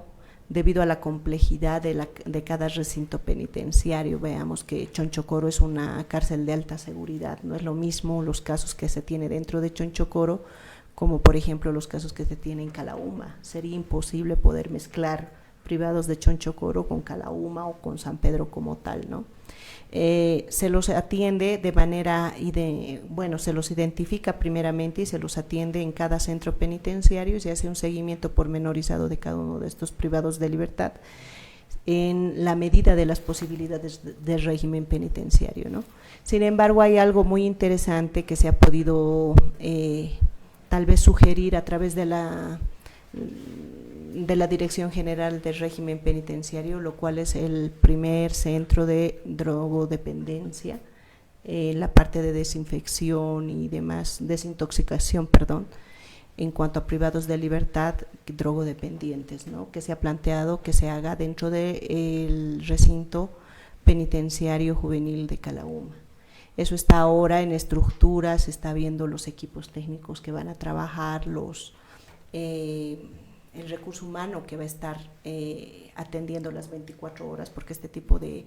Speaker 3: debido a la complejidad de cada recinto penitenciario. Veamos que Chonchocoro es una cárcel de alta seguridad, no es lo mismo los casos que se tiene dentro de Chonchocoro como por ejemplo los casos que se tienen en Calauma. Sería imposible poder mezclar privados de Chonchocoro con Calauma o con San Pedro como tal, ¿no? Se los atiende de manera, se los identifica primeramente y se los atiende en cada centro penitenciario, y se hace un seguimiento pormenorizado de cada uno de estos privados de libertad en la medida de las posibilidades del régimen penitenciario, ¿no? Sin embargo, hay algo muy interesante que se ha podido tal vez sugerir a través de la Dirección General del Régimen Penitenciario, lo cual es el primer centro de drogodependencia, la parte de desinfección y demás, desintoxicación, en cuanto a privados de libertad drogodependientes, ¿no? Que se ha planteado que se haga dentro del recinto penitenciario juvenil de Calauma. Eso está ahora en estructuras, se está viendo los equipos técnicos que van a trabajar, el recurso humano que va a estar atendiendo las 24 horas, porque este tipo de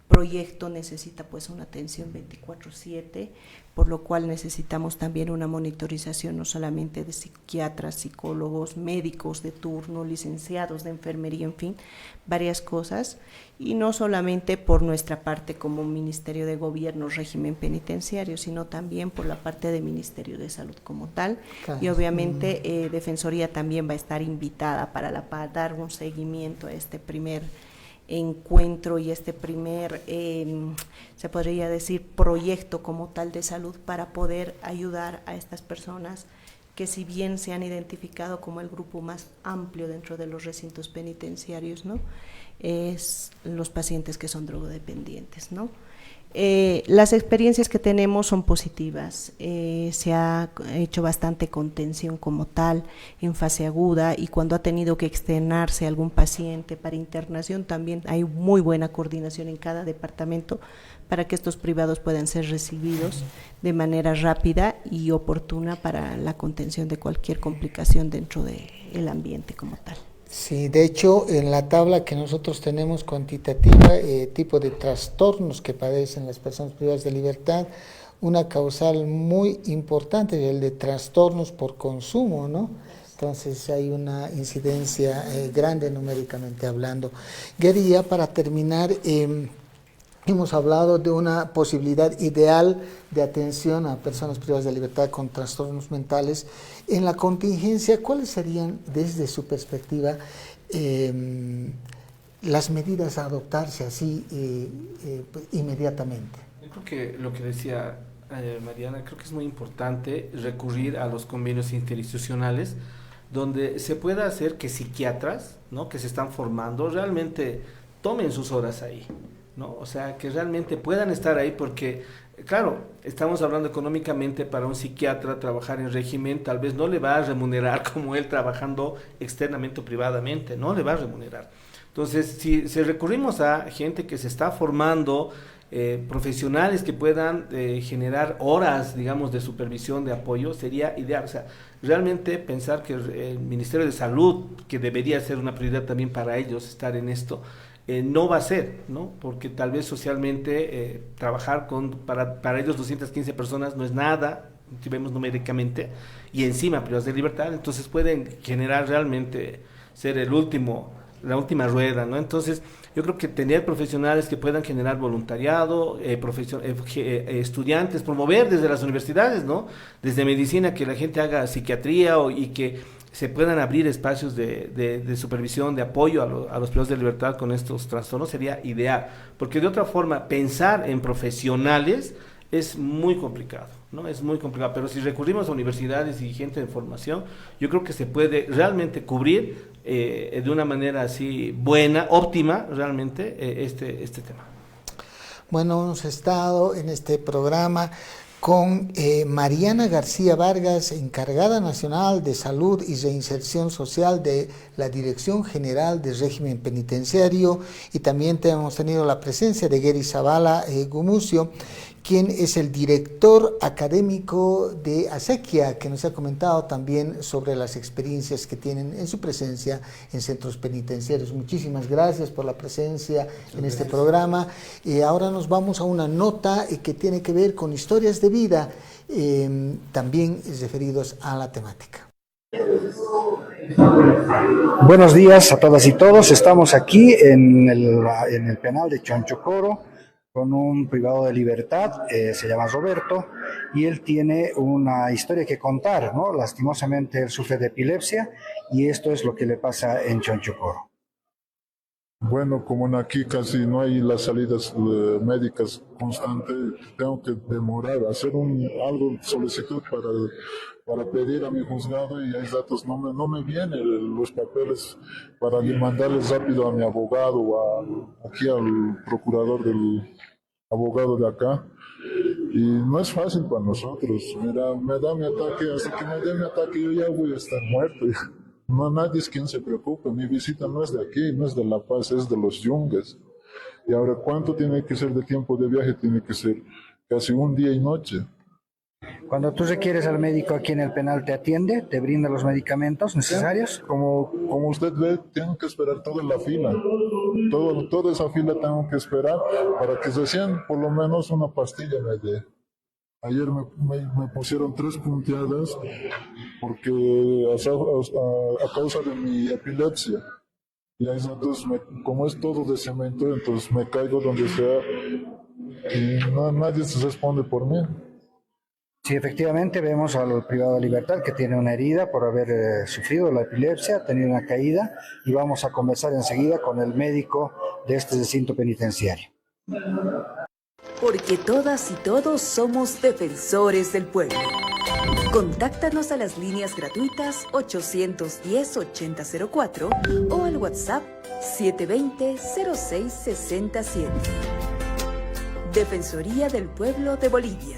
Speaker 3: proyecto necesita pues una atención 24/7, por lo cual necesitamos también una monitorización no solamente de psiquiatras, psicólogos, médicos de turno, licenciados de enfermería, en fin, varias cosas, y no solamente por nuestra parte como Ministerio de Gobierno, régimen penitenciario, sino también por la parte del Ministerio de Salud como tal, y obviamente Defensoría también va a estar invitada para dar un seguimiento a este primer encuentro y este primer, se podría decir, proyecto como tal de salud para poder ayudar a estas personas que, si bien se han identificado como el grupo más amplio dentro de los recintos penitenciarios, ¿no?, es los pacientes que son drogodependientes, ¿no? Las experiencias que tenemos son positivas, se ha hecho bastante contención como tal en fase aguda, y cuando ha tenido que externarse algún paciente para internación también hay muy buena coordinación en cada departamento para que estos privados puedan ser recibidos de manera rápida y oportuna para la contención de cualquier complicación dentro del ambiente como tal.
Speaker 1: Sí, de hecho, en la tabla que nosotros tenemos cuantitativa, tipo de trastornos que padecen las personas privadas de libertad, una causal muy importante es el de trastornos por consumo, ¿no? Entonces hay una incidencia grande numéricamente hablando. Gary, ya para terminar, hemos hablado de una posibilidad ideal de atención a personas privadas de libertad con trastornos mentales. En la contingencia, ¿cuáles serían, desde su perspectiva, las medidas a adoptarse así inmediatamente?
Speaker 9: Yo creo que lo que decía Mariana, creo que es muy importante recurrir a los convenios interinstitucionales, donde se pueda hacer que psiquiatras, ¿no?, que se están formando realmente tomen sus horas ahí, ¿no? O sea, que realmente puedan estar ahí, porque, claro, estamos hablando económicamente, para un psiquiatra trabajar en régimen tal vez no le va a remunerar como él trabajando externamente o privadamente, no le va a remunerar. Entonces, si recurrimos a gente que se está formando, profesionales que puedan generar horas, digamos, de supervisión, de apoyo, sería ideal. O sea, realmente pensar que el Ministerio de Salud, que debería ser una prioridad también para ellos estar en esto, no va a ser, ¿no? Porque tal vez socialmente trabajar para ellos 215 personas no es nada, si vemos numéricamente, y encima privados de libertad, entonces pueden generar realmente ser la última rueda, ¿no? Entonces yo creo que tener profesionales que puedan generar voluntariado, estudiantes, promover desde las universidades, ¿no?, desde medicina, que la gente haga psiquiatría, y que se puedan abrir espacios de supervisión, de apoyo a los privados de libertad con estos trastornos, sería ideal, porque de otra forma pensar en profesionales es muy complicado, ¿no? Es muy complicado, pero si recurrimos a universidades y gente de formación, yo creo que se puede realmente cubrir de una manera así buena, óptima, realmente, este tema.
Speaker 1: Bueno, hemos estado en este programa con Mariana García Vargas, encargada nacional de Salud y Reinserción Social de la Dirección General de Régimen Penitenciario, y también hemos tenido la presencia de Gary Zavala Gumucio, quien es el director académico de ASEQUIA, que nos ha comentado también sobre las experiencias que tienen en su presencia en centros penitenciarios. Muchísimas gracias por la presencia en este programa. Ahora nos vamos a una nota que tiene que ver con historias de vida, también referidos a la temática.
Speaker 7: Buenos días a todas y todos. Estamos aquí en el penal de Chonchocoro con un privado de libertad, se llama Roberto, y él tiene una historia que contar, ¿no? Lastimosamente él sufre de epilepsia y esto es lo que le pasa en Chonchocoro.
Speaker 14: Bueno, como aquí casi no hay las salidas médicas constantes, tengo que demorar, hacer solicitud para pedir a mi juzgado, y hay datos, no me vienen los papeles para mandarles rápido a mi abogado o aquí al procurador del abogado de acá. Y no es fácil para nosotros. Mira, me da mi ataque, hasta que me dé mi ataque yo ya voy a estar muerto. No, nadie es quien se preocupe. Mi visita no es de aquí, no es de La Paz, es de los Yungas. Y ahora, ¿cuánto tiene que ser de tiempo de viaje? Tiene que ser casi un día y noche.
Speaker 7: Cuando tú requieres al médico aquí en el penal, ¿te atiende? ¿Te brinda los medicamentos necesarios?
Speaker 14: Como usted ve, tengo que esperar toda la fila. Toda esa fila tengo que esperar para que recién por lo menos una pastilla me dé. Ayer me pusieron 3 punteadas porque a causa de mi epilepsia. Y ahí, entonces, como es todo de cemento, entonces me caigo donde sea y nadie se responde por mí.
Speaker 7: Sí, efectivamente vemos al privado de libertad que tiene una herida por haber sufrido la epilepsia, tenido una caída, y vamos a conversar enseguida con el médico de este recinto penitenciario.
Speaker 15: Porque todas y todos somos defensores del pueblo. Contáctanos a las líneas gratuitas 810-8004 o al WhatsApp 720-0667. Defensoría del Pueblo de Bolivia.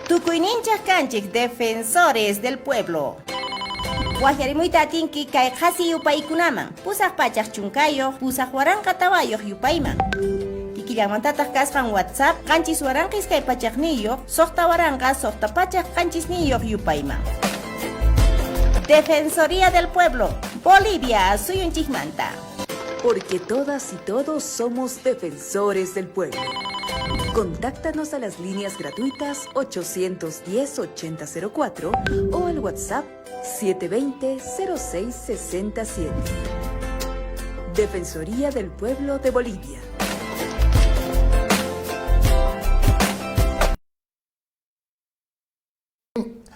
Speaker 16: Tukuininchas canchik, defensores del pueblo. Guajarimuita tinki kay khasi yupaykunaman. Pusaq pachaq chunkayo, pusaq waranqa tawayoq yupayman. Ikillamantataq kasqan WhatsApp, qanchis waranqis kay pachaqniyoq, soqta waranqa soqta pachaq qanchisniyoq yupayman. Defensoría del Pueblo, Bolivia, suyunchikmanta.
Speaker 15: Porque todas y todos somos defensores del pueblo. Contáctanos a las líneas gratuitas 810-8004 o al WhatsApp 720-0667. Defensoría del Pueblo de Bolivia.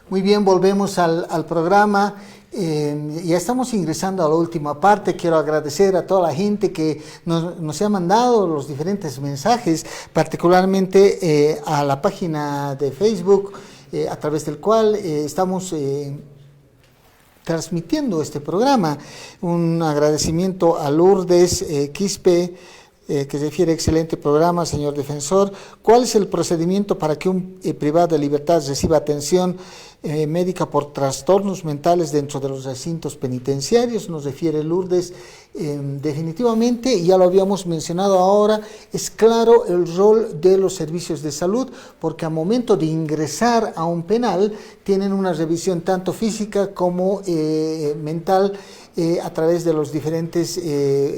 Speaker 1: Muy bien, volvemos al programa. Ya estamos ingresando a la última parte. Quiero agradecer a toda la gente que nos ha mandado los diferentes mensajes, particularmente a la página de Facebook, a través del cual estamos transmitiendo este programa. Un agradecimiento a Lourdes Quispe, que refiere: excelente programa, señor defensor. ¿Cuál es el procedimiento para que un privado de libertad reciba atención médica por trastornos mentales dentro de los recintos penitenciarios? Nos refiere Lourdes. Definitivamente, ya lo habíamos mencionado ahora, es claro el rol de los servicios de salud, porque al momento de ingresar a un penal tienen una revisión tanto física como mental, a través de los diferentes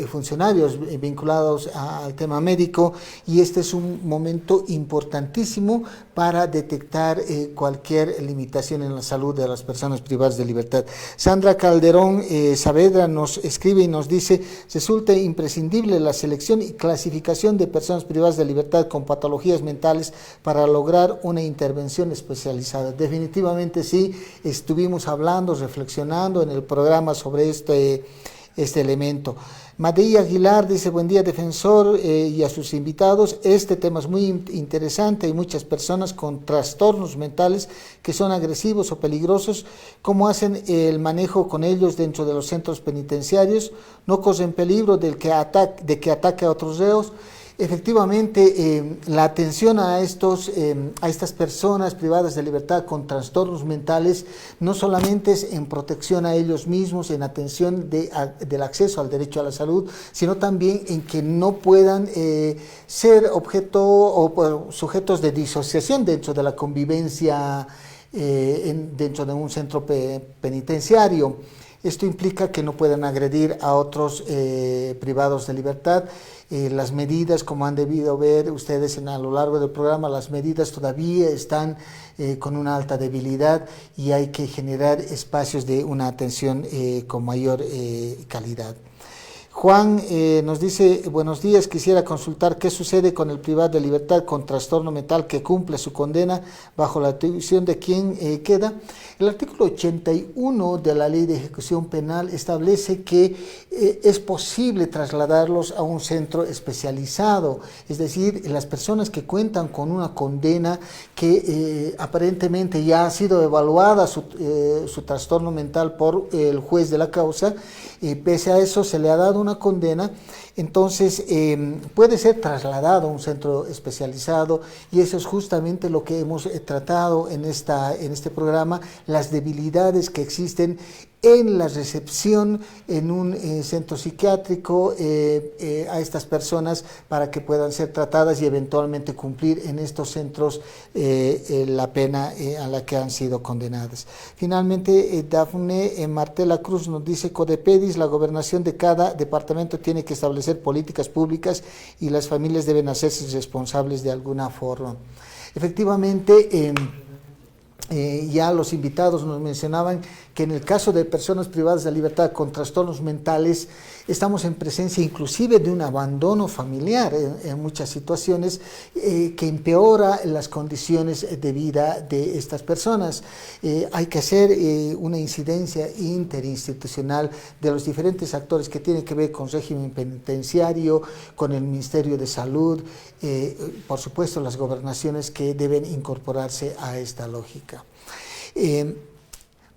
Speaker 1: funcionarios vinculados al tema médico, y este es un momento importantísimo para detectar cualquier limitación en la salud de las personas privadas de libertad. Sandra Calderón Saavedra nos escribe y nos dice: resulta imprescindible la selección y clasificación de personas privadas de libertad con patologías mentales para lograr una intervención especializada. Definitivamente sí, estuvimos hablando, reflexionando en el programa sobre este elemento. Madeya Aguilar dice: buen día, defensor, y a sus invitados. Este tema es muy interesante. Hay muchas personas con trastornos mentales que son agresivos o peligrosos. ¿Cómo hacen el manejo con ellos dentro de los centros penitenciarios? ¿No corren peligro de que ataque a otros reos? Efectivamente, la atención a estas personas privadas de libertad con trastornos mentales no solamente es en protección a ellos mismos, en atención del acceso al derecho a la salud, sino también en que no puedan ser objeto o sujetos de disociación dentro de la convivencia dentro de un centro penitenciario. Esto implica que no puedan agredir a otros privados de libertad. Las medidas, como han debido ver ustedes a lo largo del programa, las medidas todavía están con una alta debilidad, y hay que generar espacios de una atención con mayor calidad. Juan nos dice: buenos días, quisiera consultar qué sucede con el privado de libertad con trastorno mental que cumple su condena bajo la atribución de quién queda. El artículo 81 de la Ley de Ejecución Penal establece que es posible trasladarlos a un centro especializado, es decir, las personas que cuentan con una condena que aparentemente ya ha sido evaluada su trastorno mental por el juez de la causa, pese a eso se le ha dado una condena, entonces puede ser trasladado a un centro especializado, y eso es justamente lo que hemos tratado en este programa, las debilidades que existen en la recepción en un centro psiquiátrico a estas personas para que puedan ser tratadas y eventualmente cumplir en estos centros la pena a la que han sido condenadas. Finalmente, Dafne Martela Cruz nos dice: Codepedis, la gobernación de cada departamento tiene que establecer políticas públicas y las familias deben hacerse responsables de alguna forma. Efectivamente, ya los invitados nos mencionaban que en el caso de personas privadas de libertad con trastornos mentales estamos en presencia inclusive de un abandono familiar en muchas situaciones que empeora las condiciones de vida de estas personas. Hay que hacer una incidencia interinstitucional de los diferentes actores que tienen que ver con régimen penitenciario, con el Ministerio de Salud, por supuesto las gobernaciones que deben incorporarse a esta lógica.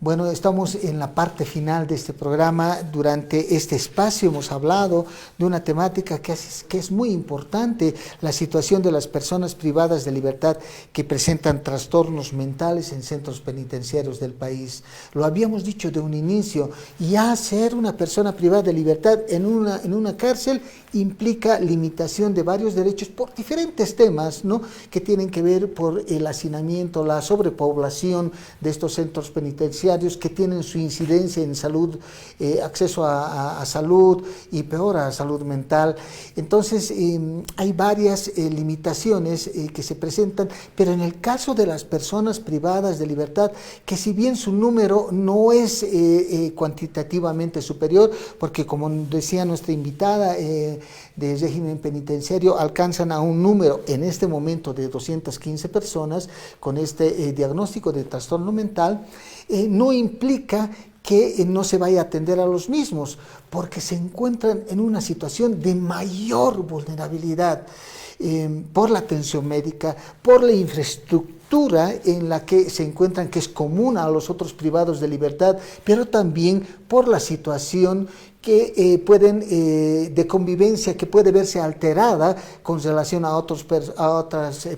Speaker 1: Bueno, estamos en la parte final de este programa. Durante este espacio hemos hablado de una temática que es muy importante, la situación de las personas privadas de libertad que presentan trastornos mentales en centros penitenciarios del país. Lo habíamos dicho de un inicio, ya ser una persona privada de libertad en una cárcel implica limitación de varios derechos por diferentes temas, ¿no?, que tienen que ver por el hacinamiento, la sobrepoblación de estos centros penitenciarios, que tienen su incidencia en salud, acceso a salud y peor a salud mental. Entonces hay varias limitaciones que se presentan, pero en el caso de las personas privadas de libertad, que si bien su número no es cuantitativamente superior, porque como decía nuestra invitada de régimen penitenciario, alcanzan a un número en este momento de 215 personas con este diagnóstico de trastorno mental, no implica que no se vaya a atender a los mismos, porque se encuentran en una situación de mayor vulnerabilidad por la atención médica, por la infraestructura en la que se encuentran, que es común a los otros privados de libertad, pero también por la situación que de convivencia que puede verse alterada con relación a otras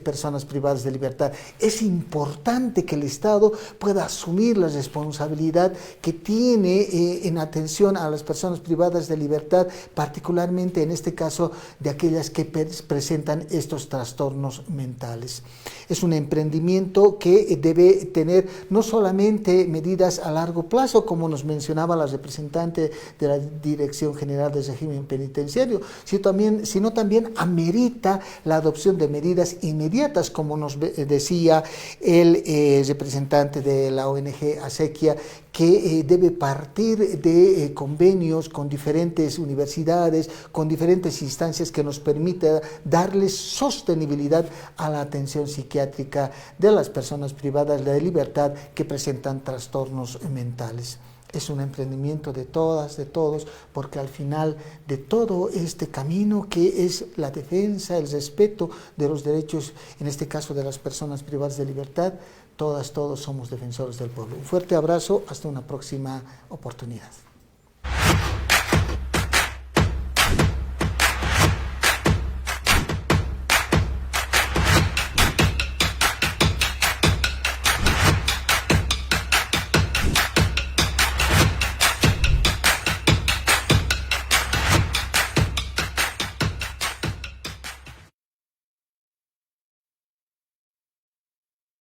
Speaker 1: personas privadas de libertad. Es importante que el Estado pueda asumir la responsabilidad que tiene en atención a las personas privadas de libertad, particularmente en este caso de aquellas que presentan estos trastornos mentales. Es un emprendimiento que debe tener no solamente medidas a largo plazo, como nos mencionaba la representante de la Dirección General de Régimen Penitenciario, sino también amerita la adopción de medidas inmediatas, como nos decía el representante de la ONG Acequia, que debe partir de convenios con diferentes universidades, con diferentes instancias que nos permita darles sostenibilidad a la atención psiquiátrica de las personas privadas de libertad que presentan trastornos mentales. Es un emprendimiento de todas, de todos, porque al final de todo este camino que es la defensa, el respeto de los derechos, en este caso de las personas privadas de libertad, todos somos defensores del pueblo. Un fuerte abrazo, hasta una próxima oportunidad.